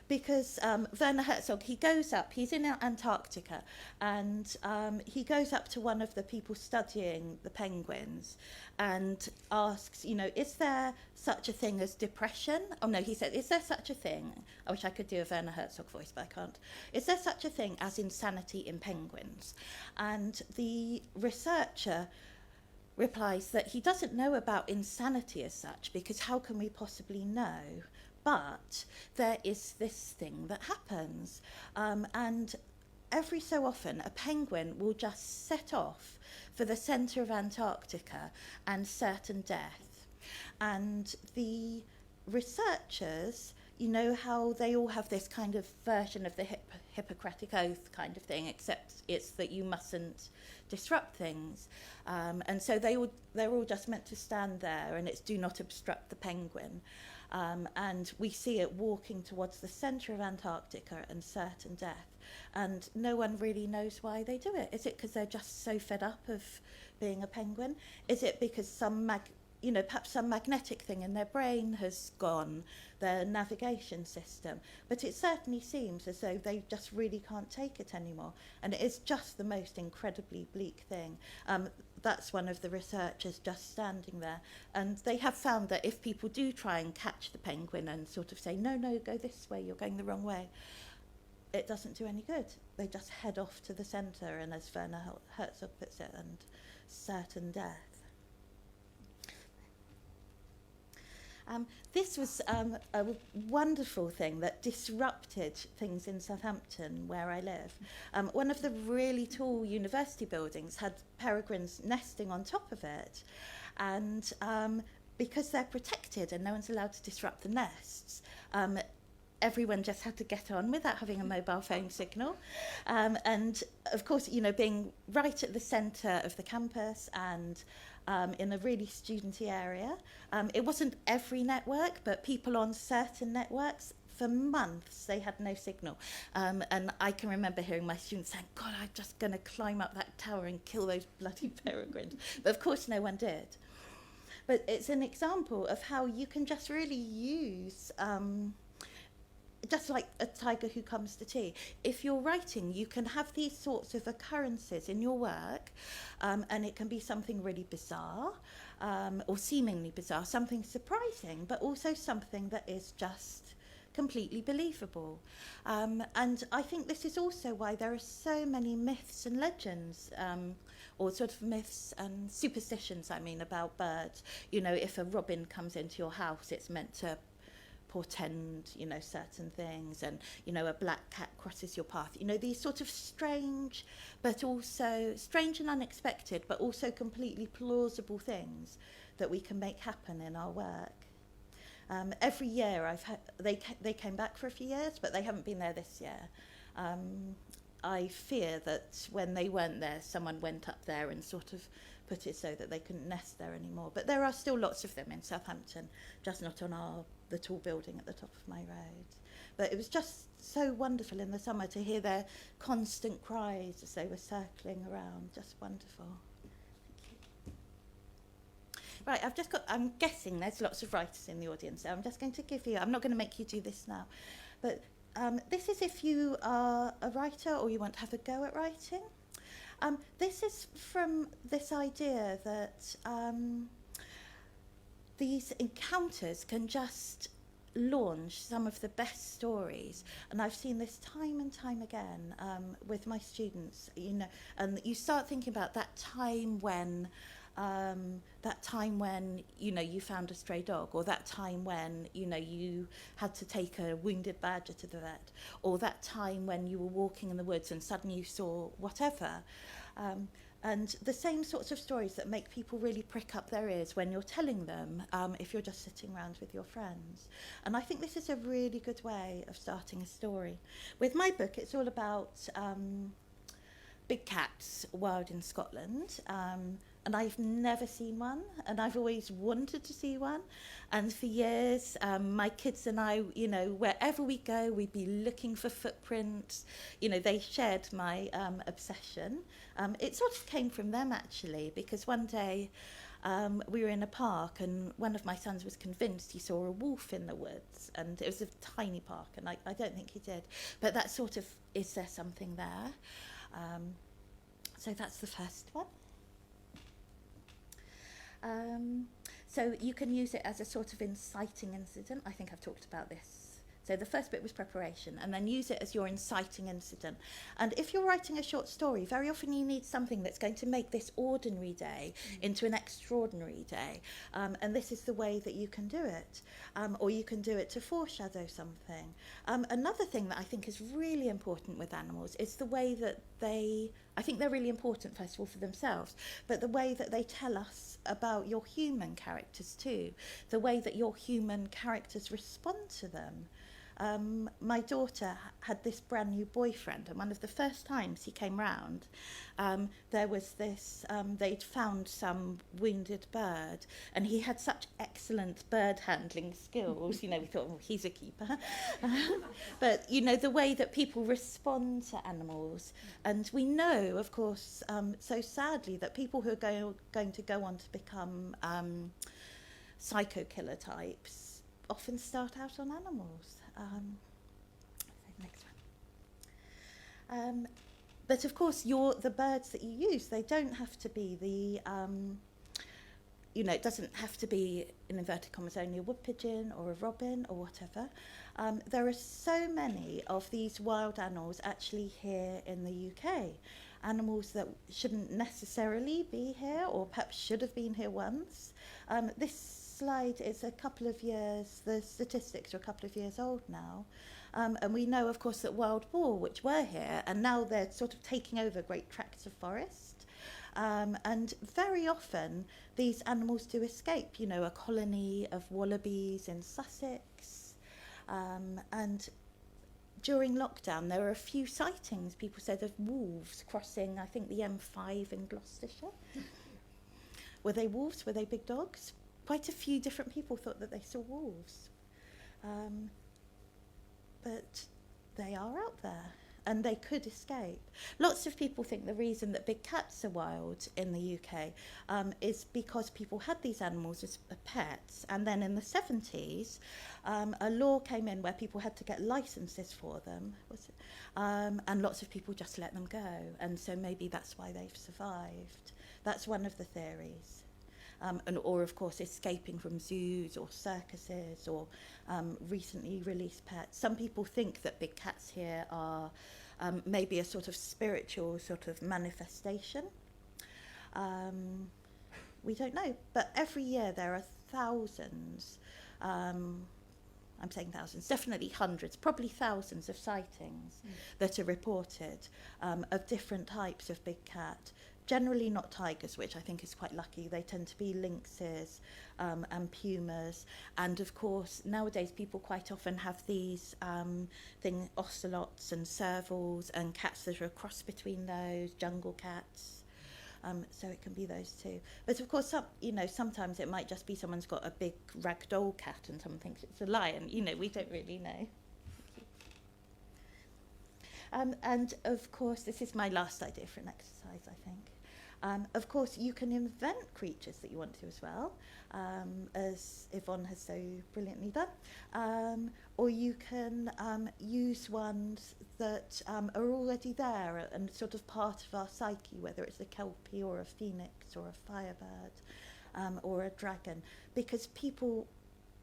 D: Because Werner Herzog, he goes up, he's in Antarctica, and he goes up to one of the people studying the penguins and asks, you know, is there such a thing as depression? Oh no, he said, is there such a thing? I wish I could do a Werner Herzog voice, but I can't. Is there such a thing as insanity in penguins? And the researcher replies that he doesn't know about insanity as such, because how can we possibly know? But there is this thing that happens, and every so often a penguin will just set off for the centre of Antarctica and certain death. And the researchers, you know how they all have this kind of version of the Hippocratic Oath kind of thing, except it's that you mustn't disrupt things. And so they're all just meant to stand there, and it's do not obstruct the penguin. And we see it walking towards the centre of Antarctica and certain death. And no one really knows why they do it. Is it because they're just so fed up of being a penguin? Is it because perhaps some magnetic thing in their brain has gone, their navigation system? But it certainly seems as though they just really can't take it anymore. And it is just the most incredibly bleak thing. That's one of the researchers just standing there. And they have found that if people do try and catch the penguin and sort of say, no, go this way, you're going the wrong way, it doesn't do any good. They just head off to the centre, and as Werner Herzog puts it, and certain death. This was a wonderful thing that disrupted things in Southampton, where I live. One of the really tall university buildings had peregrines nesting on top of it, and because they're protected and no one's allowed to disrupt the nests, everyone just had to get on without having a mobile phone signal. And of course, you know, being right at the centre of the campus and in a really studenty area, it wasn't every network, but people on certain networks, for months they had no signal. And I can remember hearing my students saying, God, I'm just going to climb up that tower and kill those bloody peregrines. But of course no one did. But it's an example of how you can just really use, just like a tiger who comes to tea. If you're writing, you can have these sorts of occurrences in your work, and it can be something really bizarre, or seemingly bizarre, something surprising, but also something that is just completely believable. And I think this is also why there are so many myths and legends, or sort of myths and superstitions, I mean, about birds. You know, if a robin comes into your house, it's meant to portend, you know, certain things, and, you know, a black cat crosses your path. You know, these sort of strange, but also strange and unexpected, but also completely plausible things that we can make happen in our work. Every year they came back for a few years, but they haven't been there this year. I fear that when they weren't there, someone went up there and sort of put it so that they couldn't nest there anymore. But there are still lots of them in Southampton, just not on the tall building at the top of my road. But it was just so wonderful in the summer to hear their constant cries as they were circling around. Just wonderful. Right, I'm guessing there's lots of writers in the audience, so I'm just going to give you, I'm not going to make you do this now, but this is if you are a writer or you want to have a go at writing. This is from this idea that these encounters can just launch some of the best stories, and I've seen this time and time again with my students, you know, and you start thinking about that time when you know, you found a stray dog, or that time when, you know, you had to take a wounded badger to the vet, or that time when you were walking in the woods and suddenly you saw whatever. And the same sorts of stories that make people really prick up their ears when you're telling them, if you're just sitting around with your friends. And I think this is a really good way of starting a story. With my book, it's all about big cats wild in Scotland. And I've never seen one, and I've always wanted to see one. And for years, my kids and I, you know, wherever we go, we'd be looking for footprints. You know, they shared my obsession. It sort of came from them, actually, because one day we were in a park, and one of my sons was convinced he saw a wolf in the woods, and it was a tiny park, and I don't think he did. But that sort of, is there something there? So that's the first one. So you can use it as a sort of inciting incident. I think I've talked about this. So the first bit was preparation, and then use it as your inciting incident. And if you're writing a short story, very often you need something that's going to make this ordinary day into an extraordinary day. And this is the way that you can do it. Or you can do it to foreshadow something. Another thing that I think is really important with animals is the way that I think they're really important, first of all, for themselves, but the way that they tell us about your human characters too, the way that your human characters respond to them. My daughter had this brand new boyfriend, and one of the first times he came round, there was this, they'd found some wounded bird, and he had such excellent bird handling skills, you know, we thought, oh, he's a keeper. But, you know, the way that people respond to animals, and we know, of course, so sadly, that people who are going to go on to become psycho killer types often start out on animals. Next one. But of course, the birds that you use, they don't have to be you know, it doesn't have to be, in inverted commas, only a wood pigeon or a robin or whatever. There are so many of these wild animals actually here in the UK. Animals that shouldn't necessarily be here, or perhaps should have been here once. This slide is a couple of years, the statistics are a couple of years old now. And we know, of course, that wild boar, which were here, and now they're sort of taking over great tracts of forest. And very often, these animals do escape, you know, a colony of wallabies in Sussex. And during lockdown, there were a few sightings, people said, of wolves crossing, I think, the M5 in Gloucestershire. Were they wolves? Were they big dogs? Quite a few different people thought that they saw wolves. But they are out there, and they could escape. Lots of people think the reason that big cats are wild in the UK is because people had these animals as pets, and then in the 70s, a law came in where people had to get licenses for them, and lots of people just let them go, and so maybe that's why they've survived. That's one of the theories. Or of course, escaping from zoos or circuses or recently released pets. Some people think that big cats here are maybe a sort of spiritual sort of manifestation. We don't know, but every year there are thousands, I'm saying thousands, definitely hundreds, probably thousands of sightings that are reported of different types of big cat. Generally not tigers, which I think is quite lucky. They tend to be lynxes and pumas. And of course, nowadays people quite often have these ocelots and servals and cats that are a cross between those, jungle cats. So it can be those too. But of course, sometimes it might just be someone's got a big ragdoll cat and someone thinks it's a lion. You know, we don't really know. And of course, this is my last idea for an exercise, I think. Of course, you can invent creatures that you want to as well, as Yvonne has so brilliantly done. Or you can use ones that are already there and sort of part of our psyche, whether it's a kelpie or a phoenix or a firebird or a dragon, because people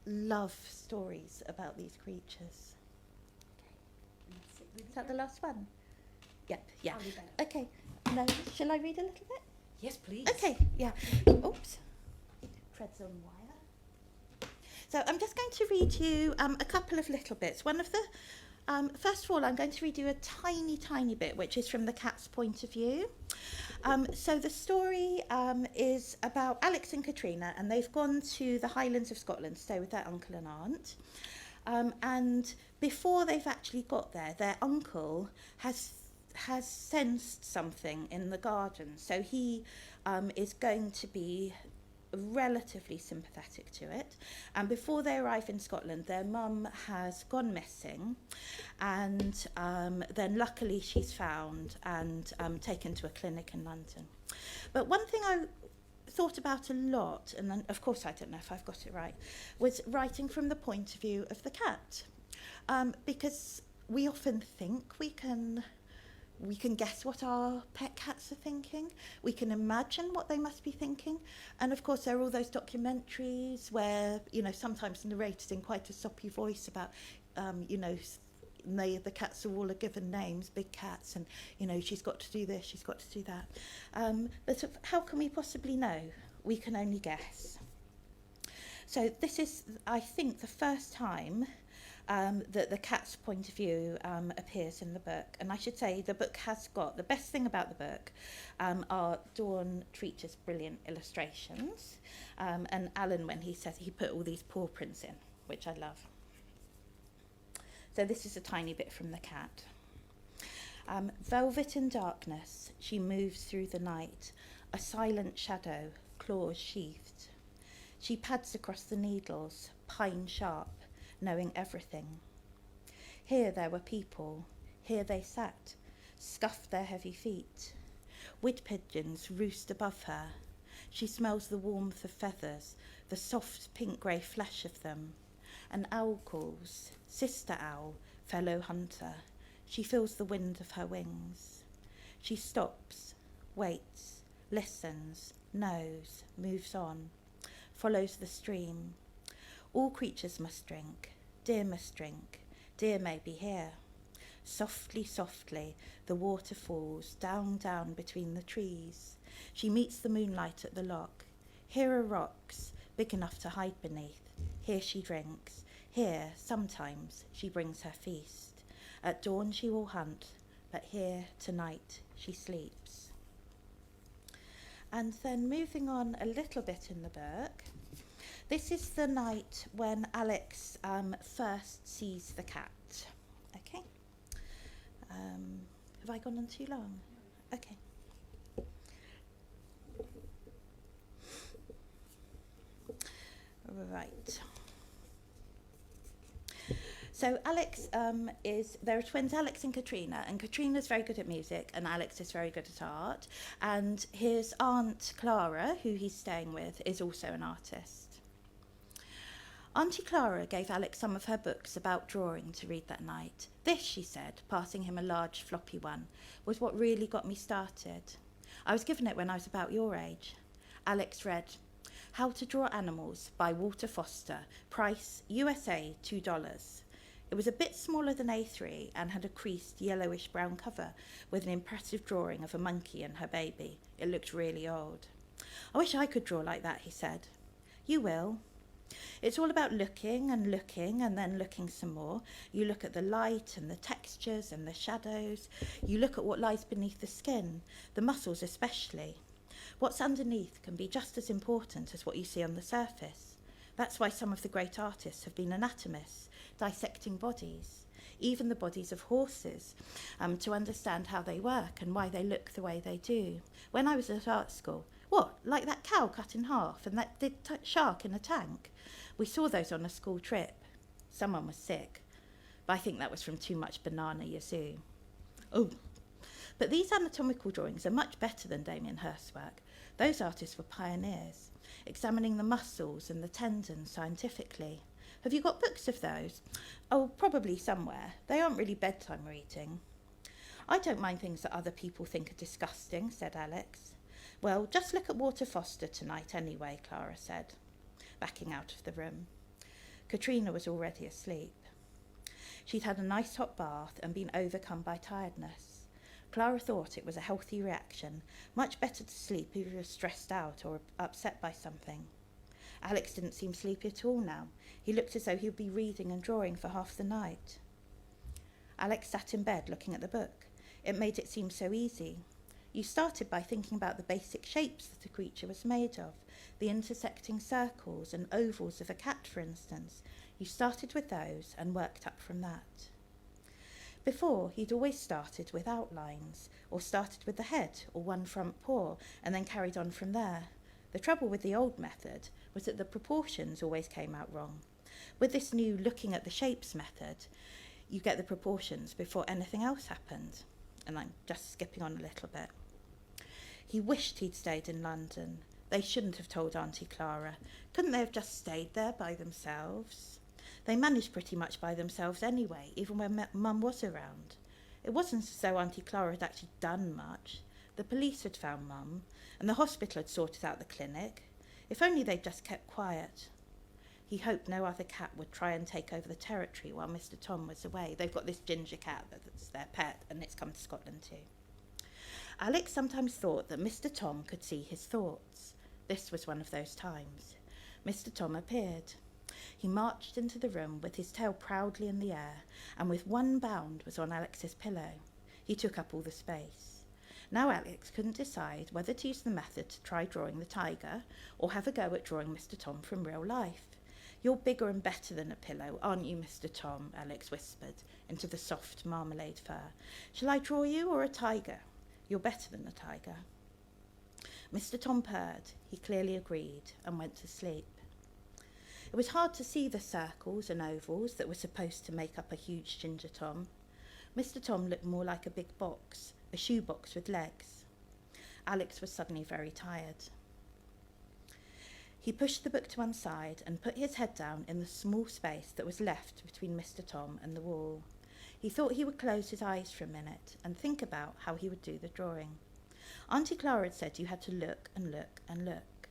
D: love stories about these creatures. Is that the last one? Yep, yeah.
B: I'll read that.
D: Okay, now, shall I read a little bit?
B: Yes, please.
D: Okay, yeah. Oops. Treads on wire. So I'm just going to read you a couple of little bits. One of the, first of all, I'm going to read you a tiny, tiny bit, which is from the cat's point of view. So the story is about Alex and Katrina, and they've gone to the Highlands of Scotland to stay with their uncle and aunt. And before they've actually got there, their uncle has sensed something in the garden. So he is going to be relatively sympathetic to it. And before they arrive in Scotland, their mum has gone missing, and then luckily she's found and taken to a clinic in London. But one thing I thought about a lot, and then of course I don't know if I've got it right, was writing from the point of view of the cat, because we often think we can guess what our pet cats are thinking. We can imagine what they must be thinking. And of course, there are all those documentaries where, you know, sometimes narrated in quite a soppy voice about, you know, the cats are all given names, big cats, and, you know, she's got to do this, she's got to do that. But how can we possibly know? We can only guess. So this is, I think, the first time that the cat's point of view appears in the book. And I should say the book has got, the best thing about the book are Dawn Treacher's brilliant illustrations, and Alan, when he said he put all these paw prints in, which I love. So this is a tiny bit from the cat. Velvet in darkness, she moves through the night, a silent shadow, claws sheathed. She pads across the needles, pine sharp, knowing everything. Here there were people, here they sat, scuffed their heavy feet. Wood pigeons roost above her. She smells the warmth of feathers, the soft pink-grey flesh of them. An owl calls, sister owl, fellow hunter. She feels the wind of her wings. She stops, waits, listens, knows, moves on, follows the stream. All creatures must drink, deer must drink, deer may be here. Softly, softly, the water falls down, down between the trees. She meets the moonlight at the lock. Here are rocks, big enough to hide beneath. Here she drinks. Here, sometimes, she brings her feast. At dawn she will hunt, but here, tonight, she sleeps. And then moving on a little bit in the book, this is the night when Alex first sees the cat. Okay. Have I gone on too long? Okay. Right. So Alex there are twins, Alex and Katrina's very good at music, and Alex is very good at art. And his aunt Clara, who he's staying with, is also an artist. Auntie Clara gave Alex some of her books about drawing to read that night. This, she said, passing him a large floppy one, was what really got me started. I was given it when I was about your age. Alex read How to Draw Animals by Walter Foster, price USA $2. It was a bit smaller than A3 and had a creased yellowish brown cover with an impressive drawing of a monkey and her baby. It looked really old. I wish I could draw like that, he said. You will. It's all about looking and then looking some more. You look at the light and the textures and the shadows. You look at what lies beneath the skin, the muscles especially. What's underneath can be just as important as what you see on the surface. That's why some of the great artists have been anatomists, dissecting bodies, even the bodies of horses, to understand how they work and why they look the way they do. When I was at art school, what, like that cow cut in half and that shark in a tank? We saw those on a school trip. Someone was sick, but I think that was from too much banana yazoo. Oh, but these anatomical drawings are much better than Damien Hirst's work. Those artists were pioneers, examining the muscles and the tendons scientifically. Have you got books of those? Oh, probably somewhere. They aren't really bedtime reading. I don't mind things that other people think are disgusting, said Alex. Well, just look at Walter Foster tonight anyway, Clara said, backing out of the room. Katrina was already asleep. She'd had a nice hot bath and been overcome by tiredness. Clara thought it was a healthy reaction, much better to sleep if you were stressed out or upset by something. Alex didn't seem sleepy at all now. He looked as though he would be reading and drawing for half the night. Alex sat in bed looking at the book. It made it seem so easy. You started by thinking about the basic shapes that a creature was made of, the intersecting circles and ovals of a cat, for instance. You started with those and worked up from that. Before, he'd always started with outlines, or started with the head or one front paw, and then carried on from there. The trouble with the old method was that the proportions always came out wrong. With this new looking at the shapes method, you get the proportions before anything else happened. And I'm just skipping on a little bit. He wished he'd stayed in London. They shouldn't have told Auntie Clara. Couldn't they have just stayed there by themselves? They managed pretty much by themselves anyway, even when Mum was around. It wasn't as though Auntie Clara had actually done much. The police had found Mum, and the hospital had sorted out the clinic. If only they'd just kept quiet. He hoped no other cat would try and take over the territory while Mr. Tom was away. They've got this ginger cat that's their pet, and it's come to Scotland too. Alex sometimes thought that Mr. Tom could see his thoughts. This was one of those times. Mr. Tom appeared. He marched into the room with his tail proudly in the air, and with one bound was on Alex's pillow. He took up all the space. Now Alex couldn't decide whether to use the method to try drawing the tiger, or have a go at drawing Mr. Tom from real life. "You're bigger and better than a pillow, aren't you, Mr. Tom?" Alex whispered into the soft marmalade fur. "Shall I draw you or a tiger? You're better than a tiger." Mr. Tom purred. He clearly agreed and went to sleep. It was hard to see the circles and ovals that were supposed to make up a huge ginger Tom. Mr. Tom looked more like a big box, a shoebox with legs. Alex was suddenly very tired. He pushed the book to one side and put his head down in the small space that was left between Mr. Tom and the wall. He thought he would close his eyes for a minute and think about how he would do the drawing. Auntie Clara had said you had to look and look and look.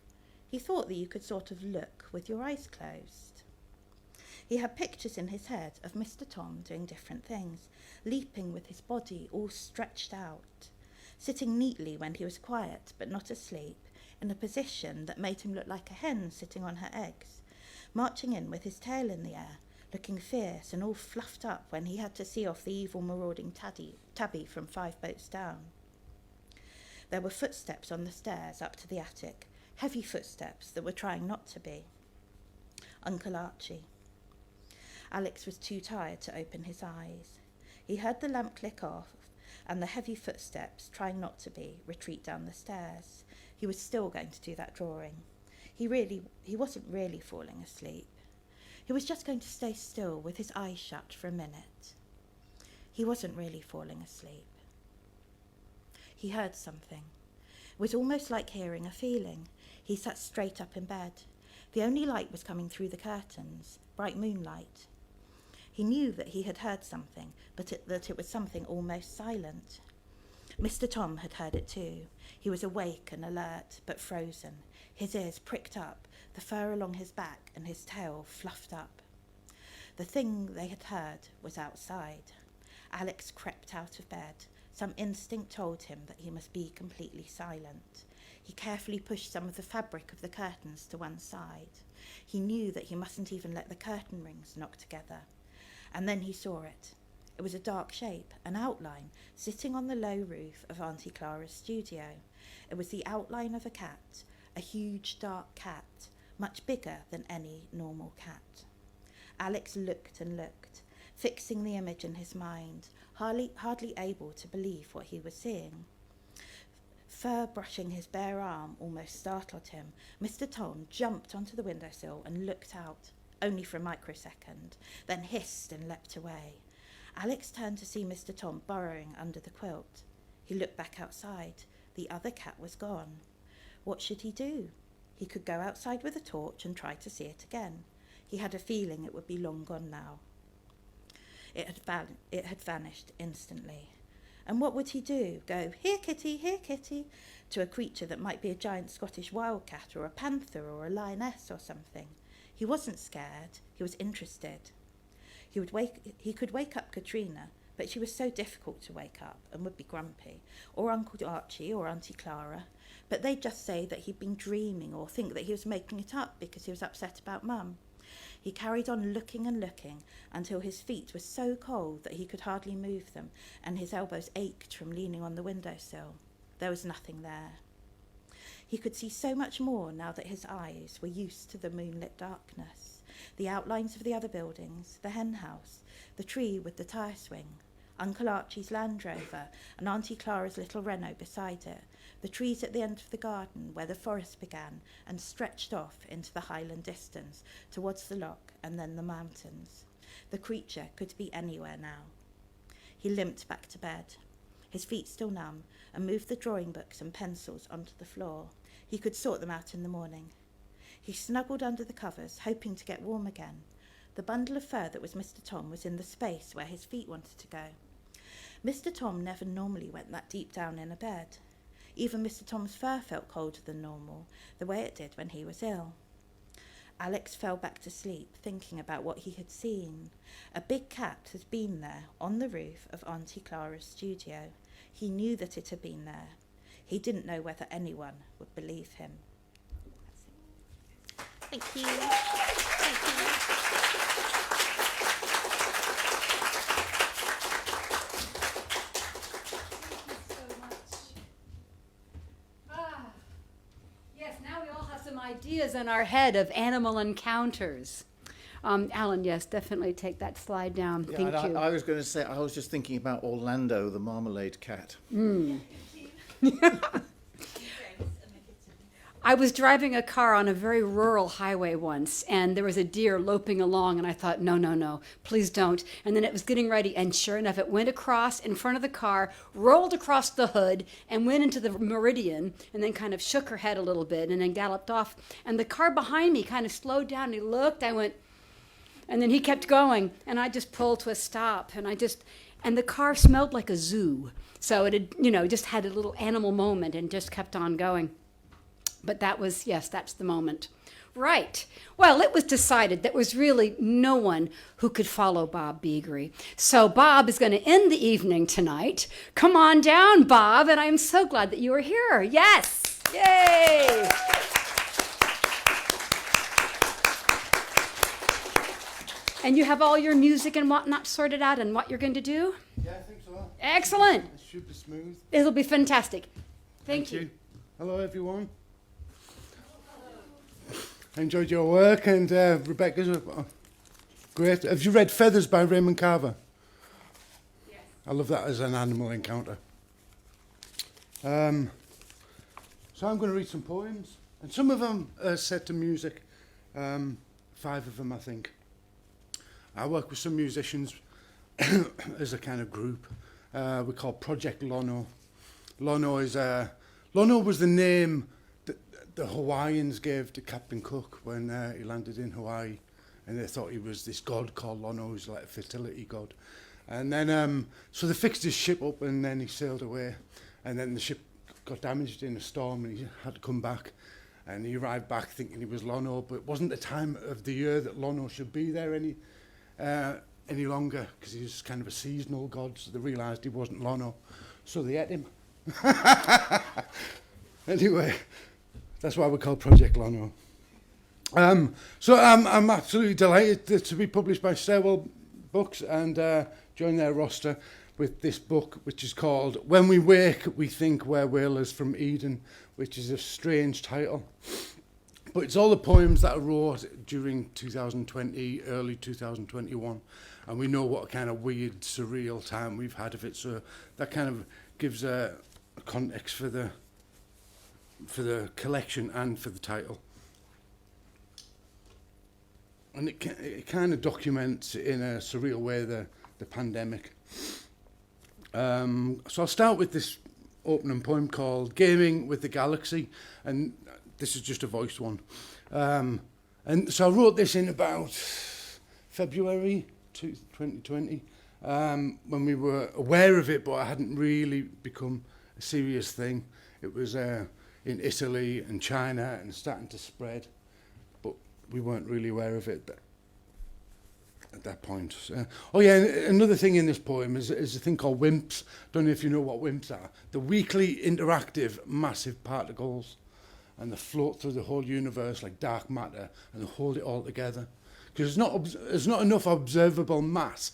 D: He thought that you could sort of look with your eyes closed. He had pictures in his head of Mr. Tom doing different things, leaping with his body all stretched out, sitting neatly when he was quiet but not asleep, in a position that made him look like a hen sitting on her eggs, marching in with his tail in the air, looking fierce and all fluffed up when he had to see off the evil marauding tabby from 5 boats down. There were footsteps on the stairs up to the attic, heavy footsteps that were trying not to be. Uncle Archie. Alex was too tired to open his eyes. He heard the lamp click off and the heavy footsteps, trying not to be, retreat down the stairs. He was still going to do that drawing. He wasn't really falling asleep. He was just going to stay still with his eyes shut for a minute. He wasn't really falling asleep. He heard something. It was almost like hearing a feeling. He sat straight up in bed. The only light was coming through the curtains, bright moonlight. He knew that he had heard something, but that it was something almost silent. Mr. Tom had heard it too. He was awake and alert, but frozen, his ears pricked up, the fur along his back and his tail fluffed up. The thing they had heard was outside. Alex crept out of bed. Some instinct told him that he must be completely silent. He carefully pushed some of the fabric of the curtains to one side. He knew that he mustn't even let the curtain rings knock together. And then he saw it. It was a dark shape, an outline, sitting on the low roof of Auntie Clara's studio. It was the outline of a cat, a huge dark cat, much bigger than any normal cat. Alex looked and looked, fixing the image in his mind, hardly able to believe what he was seeing. Fur brushing his bare arm almost startled him. Mr. Tom jumped onto the windowsill and looked out, only for a microsecond, then hissed and leapt away. Alex turned to see Mr. Tom burrowing under the quilt. He looked back outside. The other cat was gone. What should he do? He could go outside with a torch and try to see it again. He had a feeling it would be long gone now. It had vanished instantly. And what would he do? Go, here kitty, to a creature that might be a giant Scottish wildcat or a panther or a lioness or something? He wasn't scared, he was interested. He could wake up Katrina, but she was so difficult to wake up and would be grumpy, or Uncle Archie or Auntie Clara, but they'd just say that he'd been dreaming or think that he was making it up because he was upset about Mum. He carried on looking and looking until his feet were so cold that he could hardly move them, and his elbows ached from leaning on the windowsill. There was nothing there. He could see so much more now that his eyes were used to the moonlit darkness. The outlines of the other buildings, the hen house, the tree with the tyre swing, Uncle Archie's Land Rover and Auntie Clara's little Renault beside it, the trees at the end of the garden where the forest began and stretched off into the highland distance towards the loch and then the mountains. The creature could be anywhere now. He limped back to bed, his feet still numb, and moved the drawing books and pencils onto the floor. He could sort them out in the morning. He snuggled under the covers, hoping to get warm again. The bundle of fur that was Mr. Tom was in the space where his feet wanted to go. Mr. Tom never normally went that deep down in a bed. Even Mr. Tom's fur felt colder than normal, the way it did when he was ill. Alex fell back to sleep, thinking about what he had seen. A big cat had been there, on the roof of Auntie Clara's studio. He knew that it had been there. He didn't know whether anyone would believe him. Thank you. Thank you.
B: Ideas in our head of animal encounters. Alan, yes, definitely take that slide down.
A: Yeah,
B: Thank you.
A: I was going to say, I was just thinking about Orlando, the marmalade cat.
B: I was driving a car on a very rural highway once, and there was a deer loping along, and I thought, no, please don't. And then it was getting ready, and sure enough, it went across in front of the car, rolled across the hood, and went into the meridian, and then kind of shook her head a little bit, and then galloped off. And the car behind me kind of slowed down, and he looked, I went, and then he kept going, and I just pulled to a stop, and the car smelled like a zoo. So it had, just had a little animal moment and just kept on going. But that was, yes, that's the moment. Right. Well, it was decided that was really no one who could follow Bob Beagrie. So Bob is going to end the evening tonight. Come on down, Bob, and I'm so glad that you are here. Yes. Yay. And you have all your music and whatnot sorted out and what you're going to do?
E: Yeah, I think so.
B: Excellent.
E: It should be smooth.
B: It'll be fantastic. Thank you.
E: Hello, everyone. I enjoyed your work, and Rebecca's great. Have you read Feathers by Raymond Carver?
B: Yes.
E: I love that as an animal encounter. So I'm going to read some poems, and some of them are set to music. 5 of them, I think. I work with some musicians as a kind of group. We call Project Lono. Lono was the name that the Hawaiians gave to Captain Cook when he landed in Hawaii, and they thought he was this god called Lono, who's like a fertility god. And then, so they fixed his ship up, and then he sailed away, and then the ship got damaged in a storm, and he had to come back. And he arrived back thinking he was Lono, but it wasn't the time of the year that Lono should be there any longer, because he was kind of a seasonal god, so they realised he wasn't Lono, so they ate him. Anyway, that's why we call Project Lono. So I'm absolutely delighted to be published by Stairwell Books and join their roster with this book, which is called When We Wake, We Think We're Whalers from Eden, which is a strange title. But it's all the poems that I wrote during 2020, early 2021, and we know what kind of weird, surreal time we've had of it, so that kind of gives a context for the collection and for the title. And it kind of documents in a surreal way the pandemic. So I'll start with this opening poem called Gaming with the Galaxy, and this is just a voiced one. And so I wrote this in about February 2020, when we were aware of it, but it hadn't really become a serious thing. It was in Italy and China and starting to spread. But we weren't really aware of it at that point. Oh yeah, another thing in this poem is a thing called WIMPs. Don't know if you know what WIMPs are. The weakly interactive massive particles, and they float through the whole universe like dark matter, and they hold it all together. Because there's not enough observable mass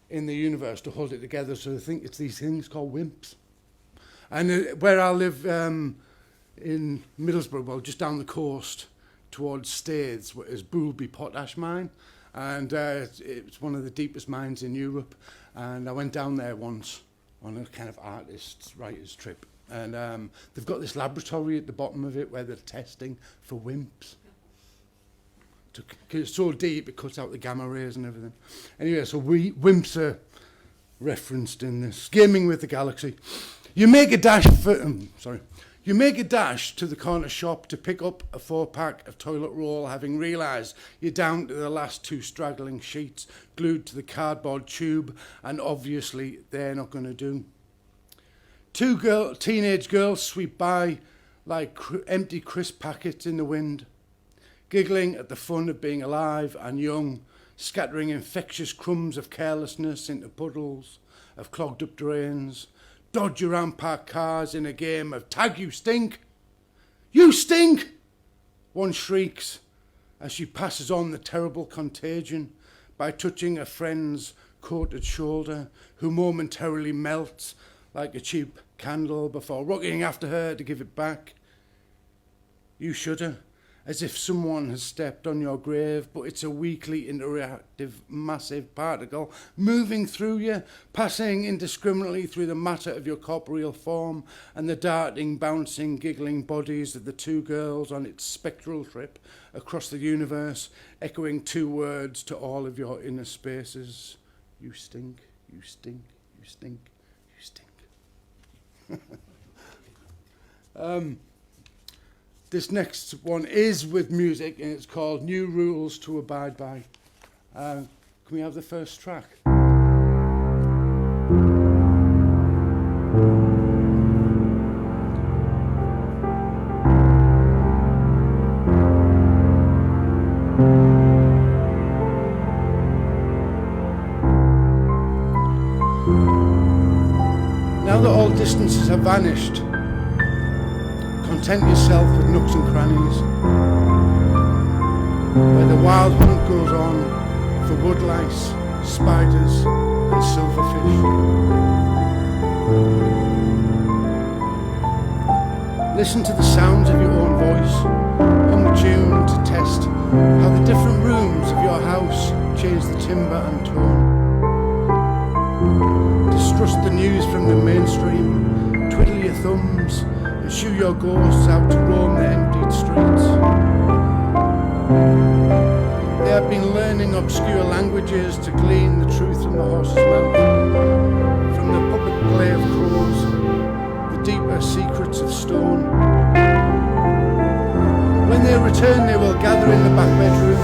E: in the universe to hold it together, so they think it's these things called WIMPs. And where I live in Middlesbrough, well, just down the coast towards Staithes, is Boulby Potash Mine. And it's one of the deepest mines in Europe. And I went down there once on a kind of artist's, writer's trip. And they've got this laboratory at the bottom of it where they're testing for WIMPs. Because it's so deep, it cuts out the gamma rays and everything. Anyway, so WIMPs are referenced in this. Gaming with the Galaxy. You make a dash to the corner shop to pick up a 4-pack of toilet roll, having realised you're down to the last 2 straggling sheets glued to the cardboard tube, and obviously they're not going to do. 2 teenage girls sweep by like empty crisp packets in the wind, giggling at the fun of being alive and young, scattering infectious crumbs of carelessness into puddles of clogged up drains. Dodge around parked cars in a game of tag you stink. You stink! One shrieks as she passes on the terrible contagion by touching a friend's coated shoulder, who momentarily melts like a cheap candle before rocking after her to give it back. You shudder as if someone has stepped on your grave, but it's a weakly interactive massive particle moving through you, passing indiscriminately through the matter of your corporeal form and the darting, bouncing, giggling bodies of the 2 girls on its spectral trip across the universe, echoing 2 words to all of your inner spaces. You stink, you stink, you stink, you stink. This next one is with music, and it's called New Rules to Abide By. Can we have the first track? Now that all distances have vanished, content yourself with nooks and crannies, where the wild hunt goes on for woodlice, spiders and silverfish. Listen to the sounds of your own voice, hum a tune to test how the different rooms of your house change the timbre and tone. Distrust the news from the mainstream, twiddle your thumbs, and shoo your ghosts out to roam the emptied streets. They have been learning obscure languages to glean the truth from the horse's mouth, from the puppet play of crows, the deeper secrets of stone. When they return, they will gather in the back bedroom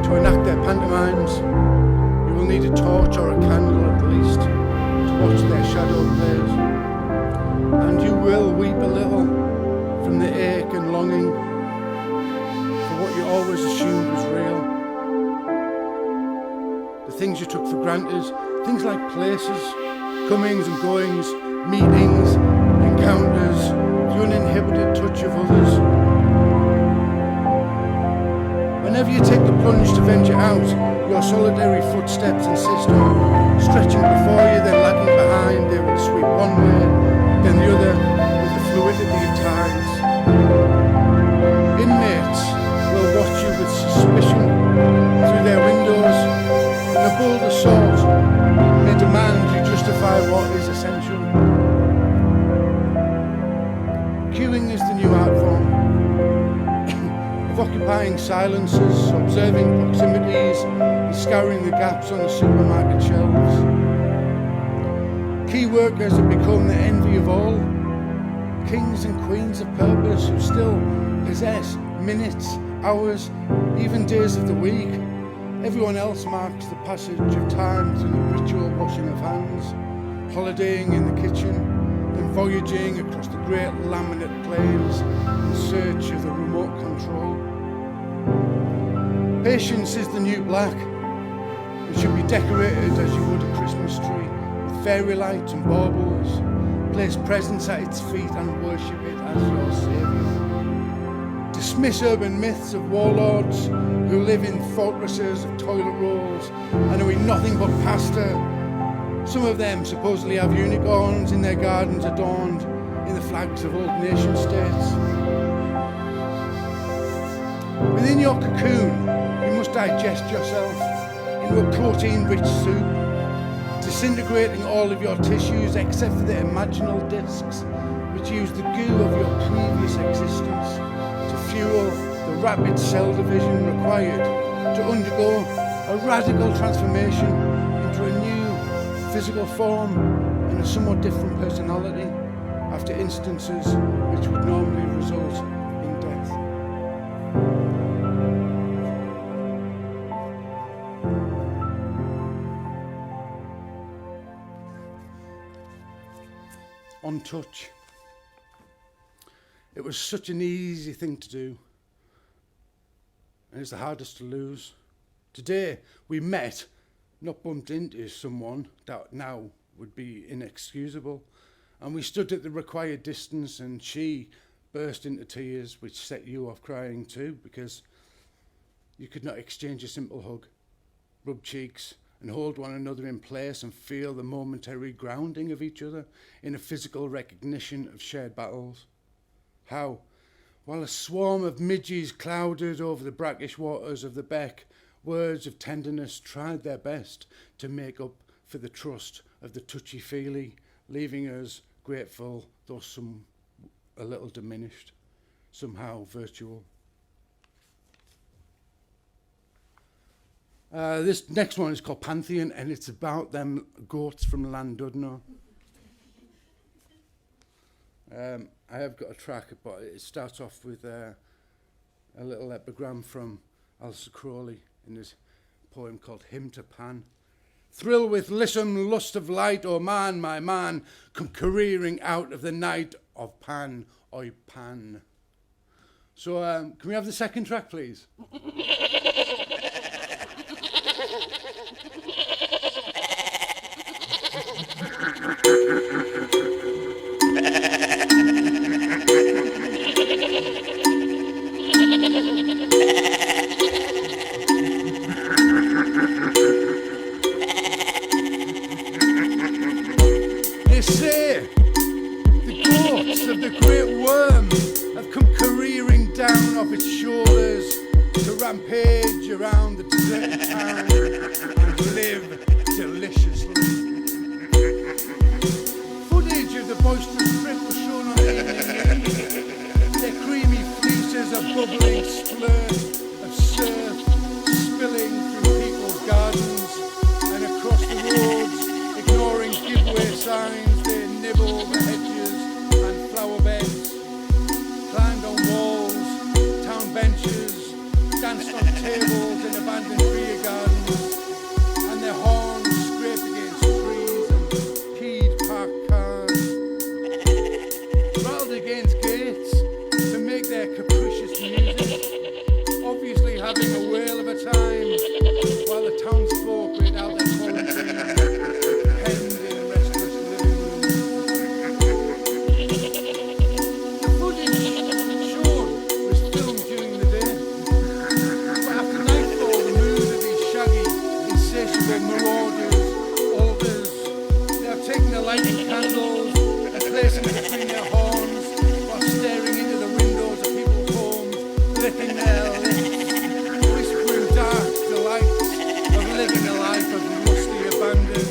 E: to enact their pantomimes. You will need a torch or a candle at least to watch their shadow plays. And you will weep a little from the ache and longing for what you always assumed was real. The things you took for granted, things like places, comings and goings, meetings, encounters, the uninhibited touch of others. Whenever you take the plunge to venture out, your solitary footsteps insist on stretching before you, then lagging behind. They will sweep one way, then the other, with the fluidity of tides. Inmates will watch you with suspicion through their windows, and a bold assault may demand you justify what is essential. Queuing is the new art form of occupying silences, observing proximities, and scouring the gaps on the supermarket shelves. Key workers have become the envy of all, kings and queens of purpose who still possess minutes, hours, even days of the week. Everyone else marks the passage of time through the ritual washing of hands, holidaying in the kitchen, then voyaging across the great laminate plains in search of the remote control. Patience is the new black. It should be decorated as you would a Christmas tree, with fairy lights and baubles. Place presents at its feet and worship it as your saviour. Dismiss urban myths of warlords who live in fortresses of toilet rolls and are in nothing but pasta. Some of them supposedly have unicorns in their gardens adorned in the flags of old nation states. Within your cocoon, you must digest yourself into a protein-rich soup, disintegrating all of your tissues except for the imaginal discs, which use the goo of your previous existence to fuel the rapid cell division required to undergo a radical transformation into a new physical form and a somewhat different personality after instances which would normally result in death. On touch. It was such an easy thing to do, and it's the hardest to lose. Today we met, not bumped into someone that now would be inexcusable, and we stood at the required distance, and she burst into tears, which set you off crying too, because you could not exchange a simple hug, rub cheeks, and hold one another in place and feel the momentary grounding of each other in a physical recognition of shared battles. How, while a swarm of midges clouded over the brackish waters of the beck, words of tenderness tried their best to make up for the trust of the touchy-feely, leaving us grateful, though a little diminished, somehow virtual. This next one is called Pantheon, and it's about them goats from Llandudno. I have got a track, but it starts off with a little epigram from Alistair Crowley in his poem called Hymn to Pan. Thrill with lissom lust of light, O man, my man, come careering out of the night of Pan, oi Pan. So can we have the second track, please? They say the goats of the great worm have come careering down off its shoulders to rampage around the deserted town and live deliciously. Footage of the boisterous trip was shown on evening news. Their creamy fleeces a bubbling splurt of surf spilling through people's gardens and across the roads, ignoring giveaway signs. They nibble the hedges and flower beds, climbed on walls, town benches, danced on tables in abandoned beer gardens, and their horns scraped against trees and peed parked cars, rattled against gates to make their capricious music, obviously having a whale of a time, while the townsfolk read out their poetry, penned in restless living rooms. The footage shown was filmed during the day, but after nightfall the mood of these shaggy, insatiable marauders alters. They have taken the lighting candles and placing them between their horns while staring into the windows of people's homes, licking their lips, whispering dark delights of living a life of musty abandon.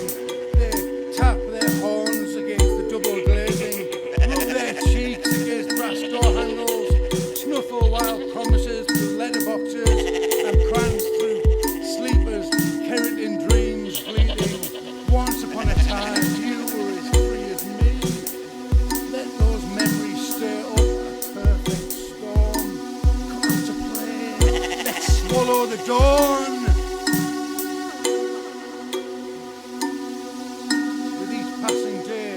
E: They tap their horns against the double glazing, rub their cheeks against brass door handles, snuffle wild promises through letterboxes, and prance through sleepers, keratin dreams fleeting. Once upon a time, you were as free as me. Let those memories stir up a perfect storm. Come on to play. Let's swallow the dawn. With each passing day,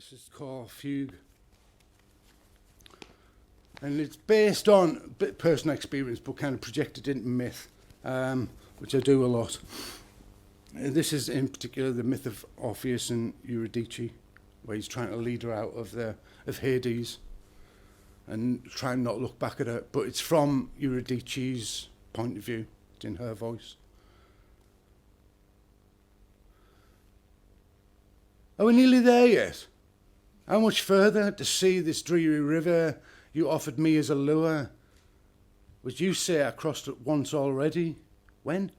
E: This is called Fugue. And it's based on a bit personal experience, but kind of projected into myth, which I do a lot. And this is in particular the myth of Orpheus and Eurydice, where he's trying to lead her out of Hades and trying not to look back at her. But it's from Eurydice's point of view. It's in her voice. Are we nearly there yet? How much further to see this dreary river you offered me as a lure? Would you say I crossed it once already? When?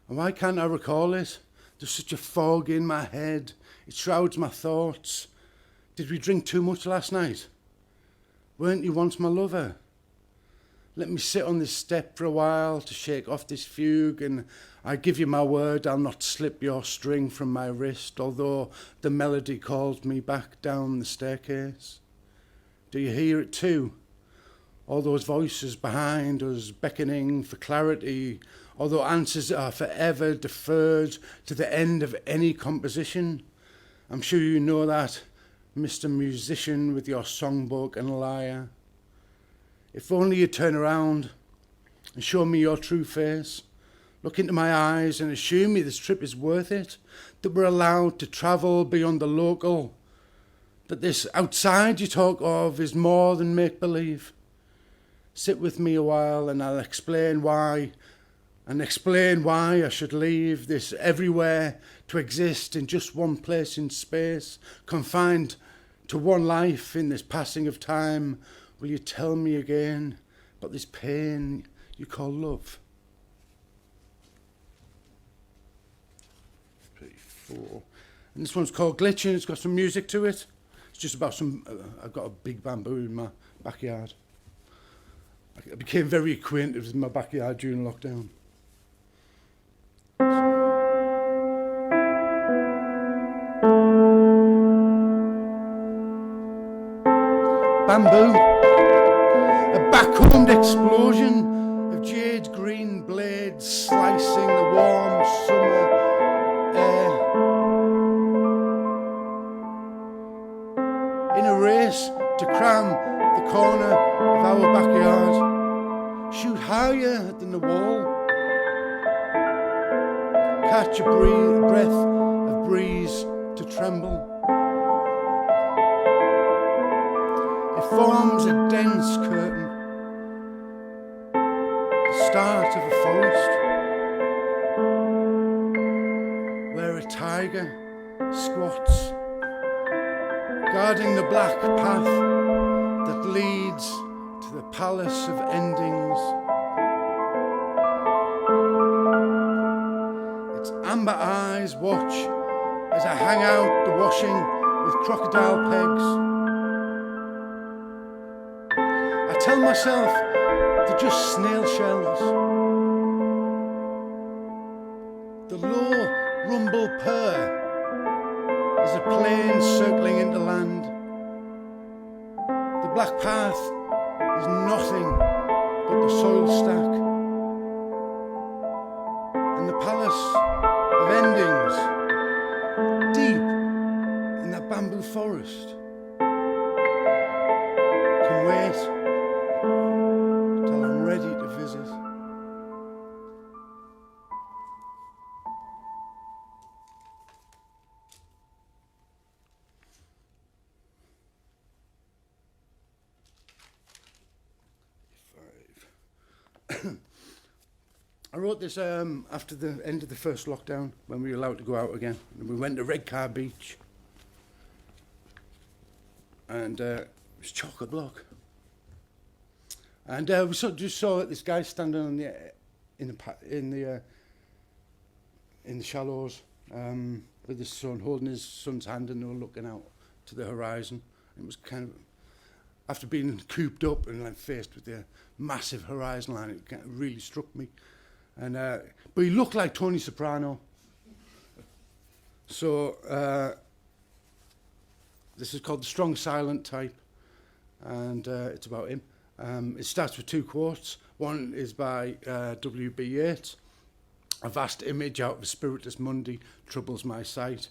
E: And why can't I recall it? There's such a fog in my head. It shrouds my thoughts. Did we drink too much last night? Weren't you once my lover? Let me sit on this step for a while to shake off this fugue, and I give you my word I'll not slip your string from my wrist, although the melody calls me back down the staircase. Do you hear it too? All those voices behind us beckoning for clarity, although answers are forever deferred to the end of any composition. I'm sure you know that, Mr. Musician with your songbook and lyre. If only you'd turn around and show me your true face, look into my eyes and assure me this trip is worth it, that we're allowed to travel beyond the local, that this outside you talk of is more than make-believe. Sit with me a while and I'll explain why I should leave this everywhere to exist in just one place in space, confined to one life in this passing of time. Will you tell me again about this pain you call love? 34. And this one's called Glitching. It's got some music to it. It's just about I've got a big bamboo in my backyard. I became very acquainted with my backyard during lockdown. Bamboo. A backhomed explosion of jade green blades slicing the warm summer air. In a race to cram the corner of our backyard, shoot higher than the wall, catch a breath of breeze to tremble. It forms a dense curtain, the start of a forest, where a tiger squats, guarding the black path that leads to the palace of endings. Its amber eyes watch as I hang out the washing with crocodile pegs. I tell myself they're just snail shells. The low rumble purr is a plane circling into land. The black path is nothing but the soil stack. And the palace of endings, deep in that bamboo forest, can wait till I'm ready to visit. I wrote this after the end of the first lockdown, when we were allowed to go out again. And we went to Redcar Beach. And it was chock-a-block. And we just saw this guy standing on in the shallows with his son, holding his son's hand, and they were looking out to the horizon. It was kind of, after being cooped up and like faced with the massive horizon line, it kind of really struck me. And but he looked like Tony Soprano. So this is called The Strong Silent Type, and it's about him. It starts with two quotes. One is by W.B. Yeats. A vast image out of a spiritless Monday troubles my sight.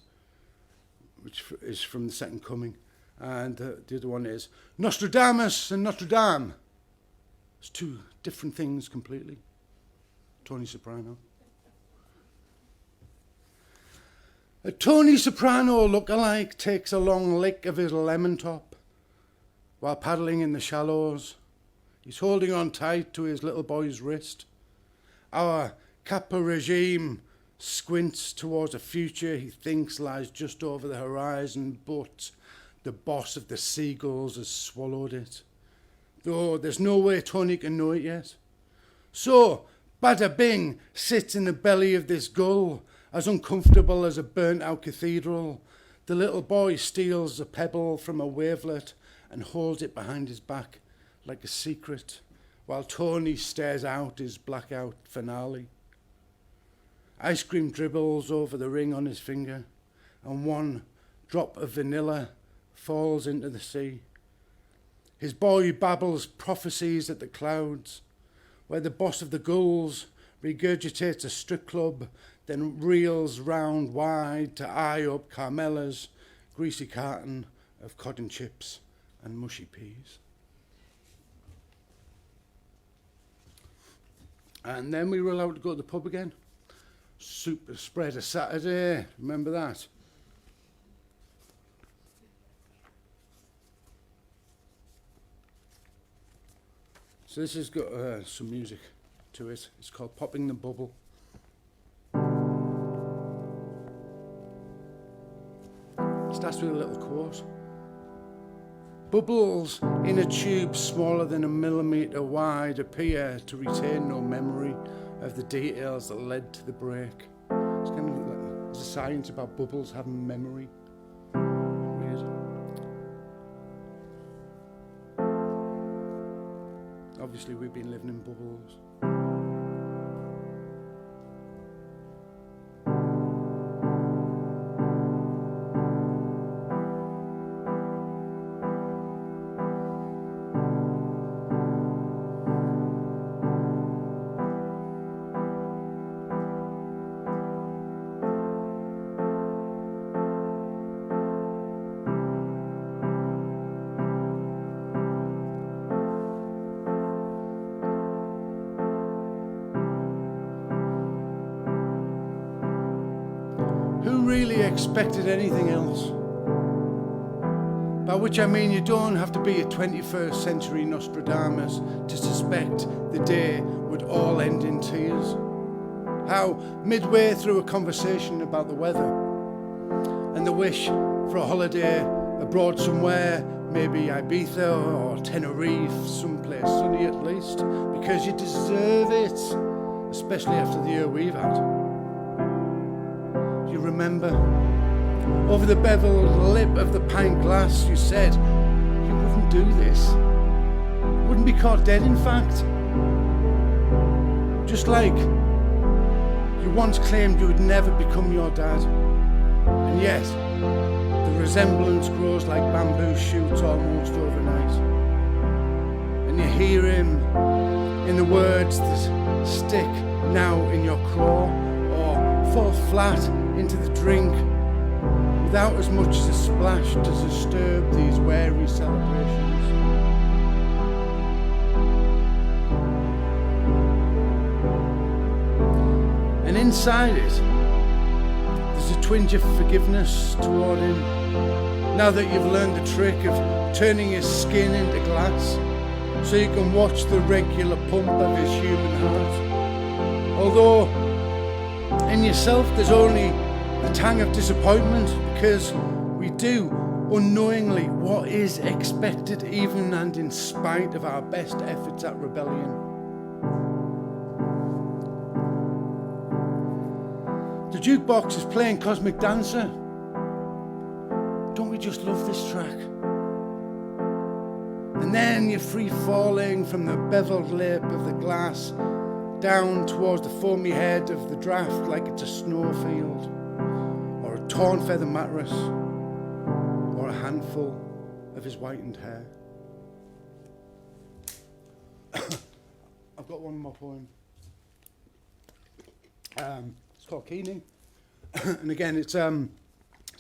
E: which is from the Second Coming. And the other one is Nostradamus and Notre Dame. It's two different things completely. Tony Soprano. A Tony Soprano look-alike takes a long lick of his lemon top while paddling in the shallows. He's holding on tight to his little boy's wrist. Our Kappa regime squints towards a future he thinks lies just over the horizon, but the boss of the seagulls has swallowed it. Though there's no way Tony can know it yet. So, Bada Bing sits in the belly of this gull, as uncomfortable as a burnt-out cathedral. The little boy steals a pebble from a wavelet and holds it behind his back like a secret, while Tony stares out his blackout finale. Ice cream dribbles over the ring on his finger, and one drop of vanilla falls into the sea. His boy babbles prophecies at the clouds, where the boss of the gulls regurgitates a strip club, then reels round wide to eye up Carmela's greasy carton of cod and chips and mushy peas. And then we were allowed to go to the pub again. Super spreader Saturday, remember that? So this has got some music to it. It's called Popping the Bubble. It starts with a little quote. Bubbles in a tube smaller than a millimetre wide appear to retain no memory of the details that led to the break. It's kind of like, there's a science about bubbles having memory. Weird. Obviously we've been living in bubbles. Expected anything else? By which I mean you don't have to be a 21st century Nostradamus to suspect the day would all end in tears. How midway through a conversation about the weather and the wish for a holiday abroad somewhere, maybe Ibiza or Tenerife, someplace sunny at least, because you deserve it, especially after the year we've had. You remember, over the beveled lip of the pint glass, you said you wouldn't do this. Wouldn't be caught dead, in fact. Just like you once claimed you would never become your dad. And yet, the resemblance grows like bamboo shoots almost overnight. And you hear him in the words that stick now in your craw, or fall flat into the drink without as much as a splash to disturb these wary celebrations. And inside it, there's a twinge of forgiveness toward him, now that you've learned the trick of turning his skin into glass, so you can watch the regular pump of his human heart. Although in yourself there's only the tang of disappointment, because we do unknowingly what is expected, even and in spite of our best efforts at rebellion. The jukebox is playing Cosmic Dancer. Don't we just love this track? And then you're free falling from the beveled lip of the glass down towards the foamy head of the draft like it's a snowfield, or a torn feather mattress, or a handful of his whitened hair. I've got one more poem. It's called Keening. And again, it's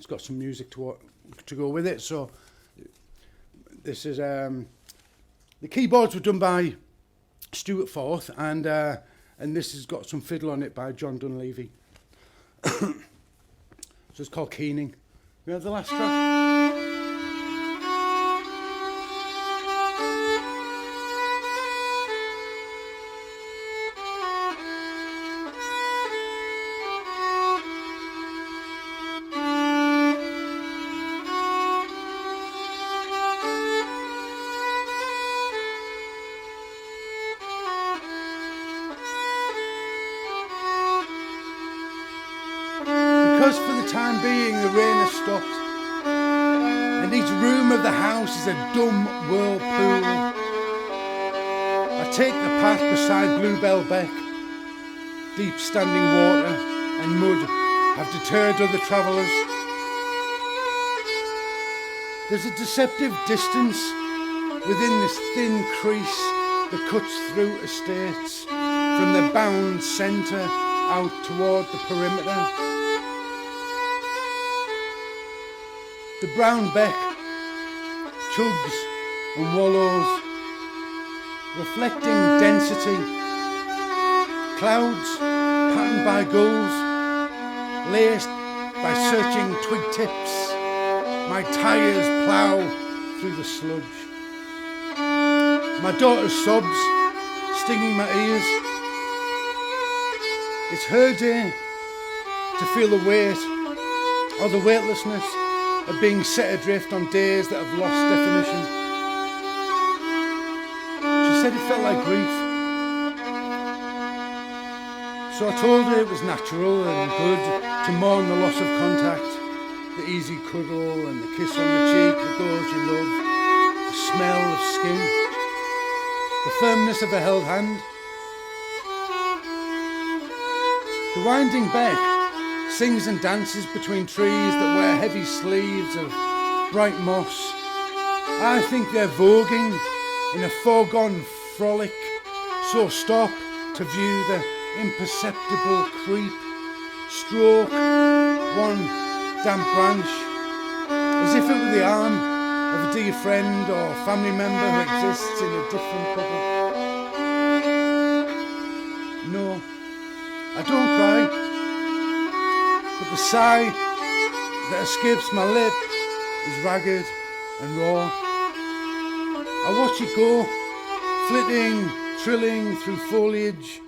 E: it's got some music to go with it. So this is the keyboards were done by Stuart Forth, and this has got some fiddle on it by John Dunleavy. So it's called Keening. We have the last track. Because for the time being the rain has stopped, and each room of the house is a dumb whirlpool, I take the path beside Bluebell Beck. Deep standing water and mud have deterred other travellers. There's a deceptive distance within this thin crease that cuts through estates from the bound centre out toward the perimeter. The brown beck chugs and wallows, reflecting density, clouds patterned by gulls, laced by searching twig tips. My tyres plough through the sludge. My daughter's sobs stinging my ears. It's her day to feel the weight or the weightlessness of being set adrift on days that have lost definition. She said it felt like grief. So I told her it was natural and good to mourn the loss of contact, the easy cuddle and the kiss on the cheek that those you love, the smell of skin, the firmness of a held hand. The winding beck sings and dances between trees that wear heavy sleeves of bright moss. I think they're voguing in a foregone frolic, so stop to view the imperceptible creep, stroke one damp branch, as if it were the arm of a dear friend or family member who exists in a different bubble. No, I don't cry. But the sigh that escapes my lip is ragged and raw. I watch it go, flitting, trilling through foliage,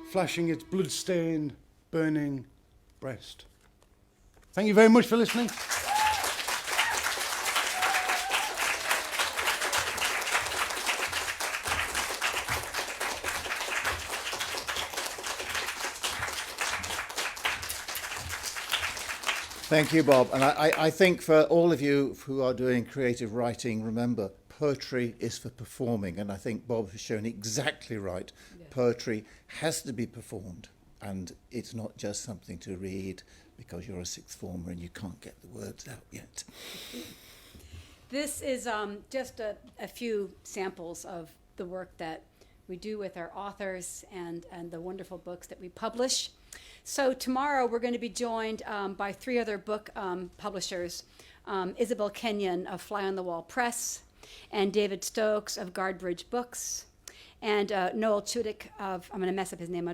E: flashing its blood-stained, burning breast. Thank you very much for listening.
A: Thank you, Bob. And I think for all of you who are doing creative writing, remember, poetry is for performing. And I think Bob has shown exactly right. Yes. Poetry has to be performed. And it's not just something to read because you're a sixth former and you can't get the words out yet.
B: This is just a few samples of the work that we do with our authors and the wonderful books that we publish. So tomorrow we're going to be joined by 3 other book publishers, Isabel Kenyon of Fly on the Wall Press, and David Stokes of Guardbridge Books, and Noel Chudwick of, I'm going to mess up his name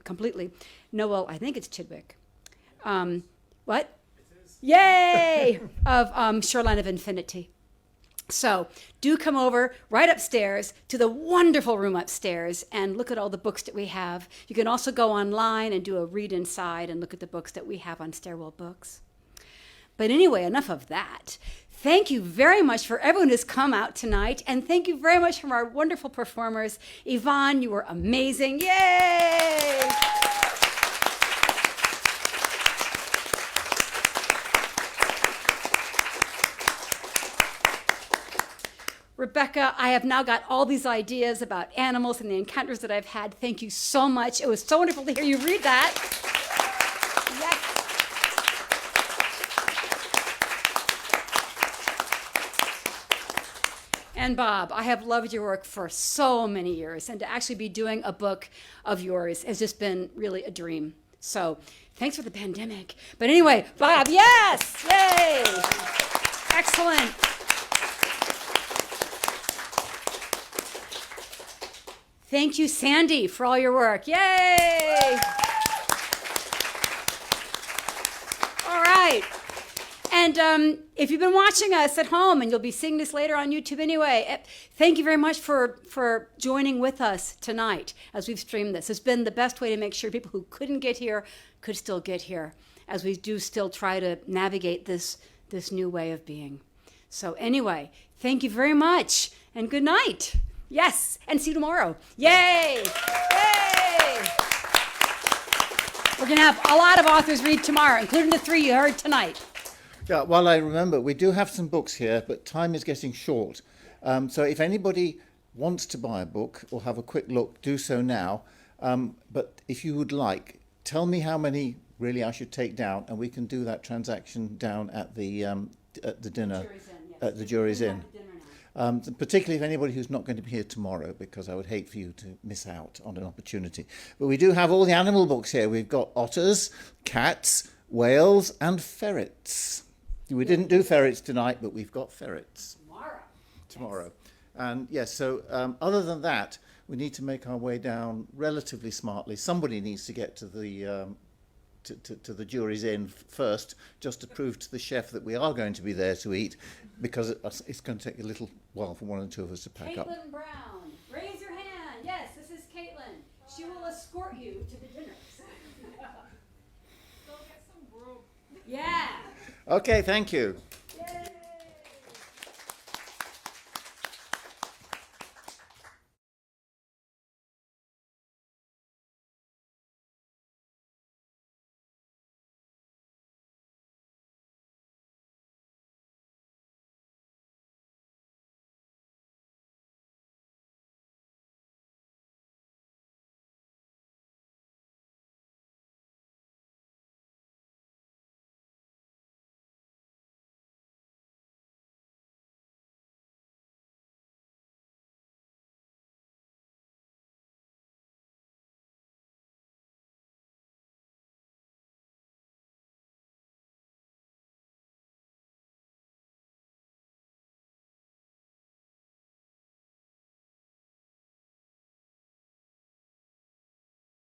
B: completely, Noel, I think it's Chidwick. What? It is. Yay! Of Shoreline of Infinity. So do come over right upstairs to the wonderful room upstairs and look at all the books that we have. You can also go online and do a read inside and look at the books that we have on Stairwell Books. But anyway, enough of that. Thank you very much for everyone who's come out tonight, and thank you very much from our wonderful performers. Yvonne, you were amazing. Yay! Rebecca, I have now got all these ideas about animals and the encounters that I've had. Thank you so much. It was so wonderful to hear you read that. Yes. And Bob, I have loved your work for so many years, and to actually be doing a book of yours has just been really a dream. So thanks for the pandemic. But anyway, Bob, yes! Yay! Excellent. Thank you, Sandy, for all your work. Yay! All right. And if you've been watching us at home, and you'll be seeing this later on YouTube anyway, thank you very much for joining with us tonight as we've streamed this. It's been the best way to make sure people who couldn't get here could still get here, as we do still try to navigate this new way of being. So anyway, thank you very much, and good night. Yes, and see you tomorrow. Yay! Yay! We're going to have a lot of authors read tomorrow, including the 3 you heard tonight.
A: Yeah, well, I remember, we do have some books here, but time is getting short. So if anybody wants to buy a book or have a quick look, do so now. But if you would like, tell me how many really I should take down, and we can do that transaction down at the dinner, at the Jury's Inn. Particularly if anybody who's not going to be here tomorrow, because I would hate for you to miss out on an opportunity. But we do have all the animal books here. We've got otters, cats, whales, and ferrets. We didn't do ferrets tonight, but we've got ferrets. Tomorrow. And yes, so other than that, we need to make our way down relatively smartly. Somebody needs to get to the to the Jury's Inn first, just to prove to the chef that we are going to be there to eat, because it's going to take a little while for one or two of us to pack up.
B: Caitlin Brown, raise your hand. Yes, this is Caitlin. She will escort you to the dinner. Go get some grub. Yeah.
A: Okay, thank you.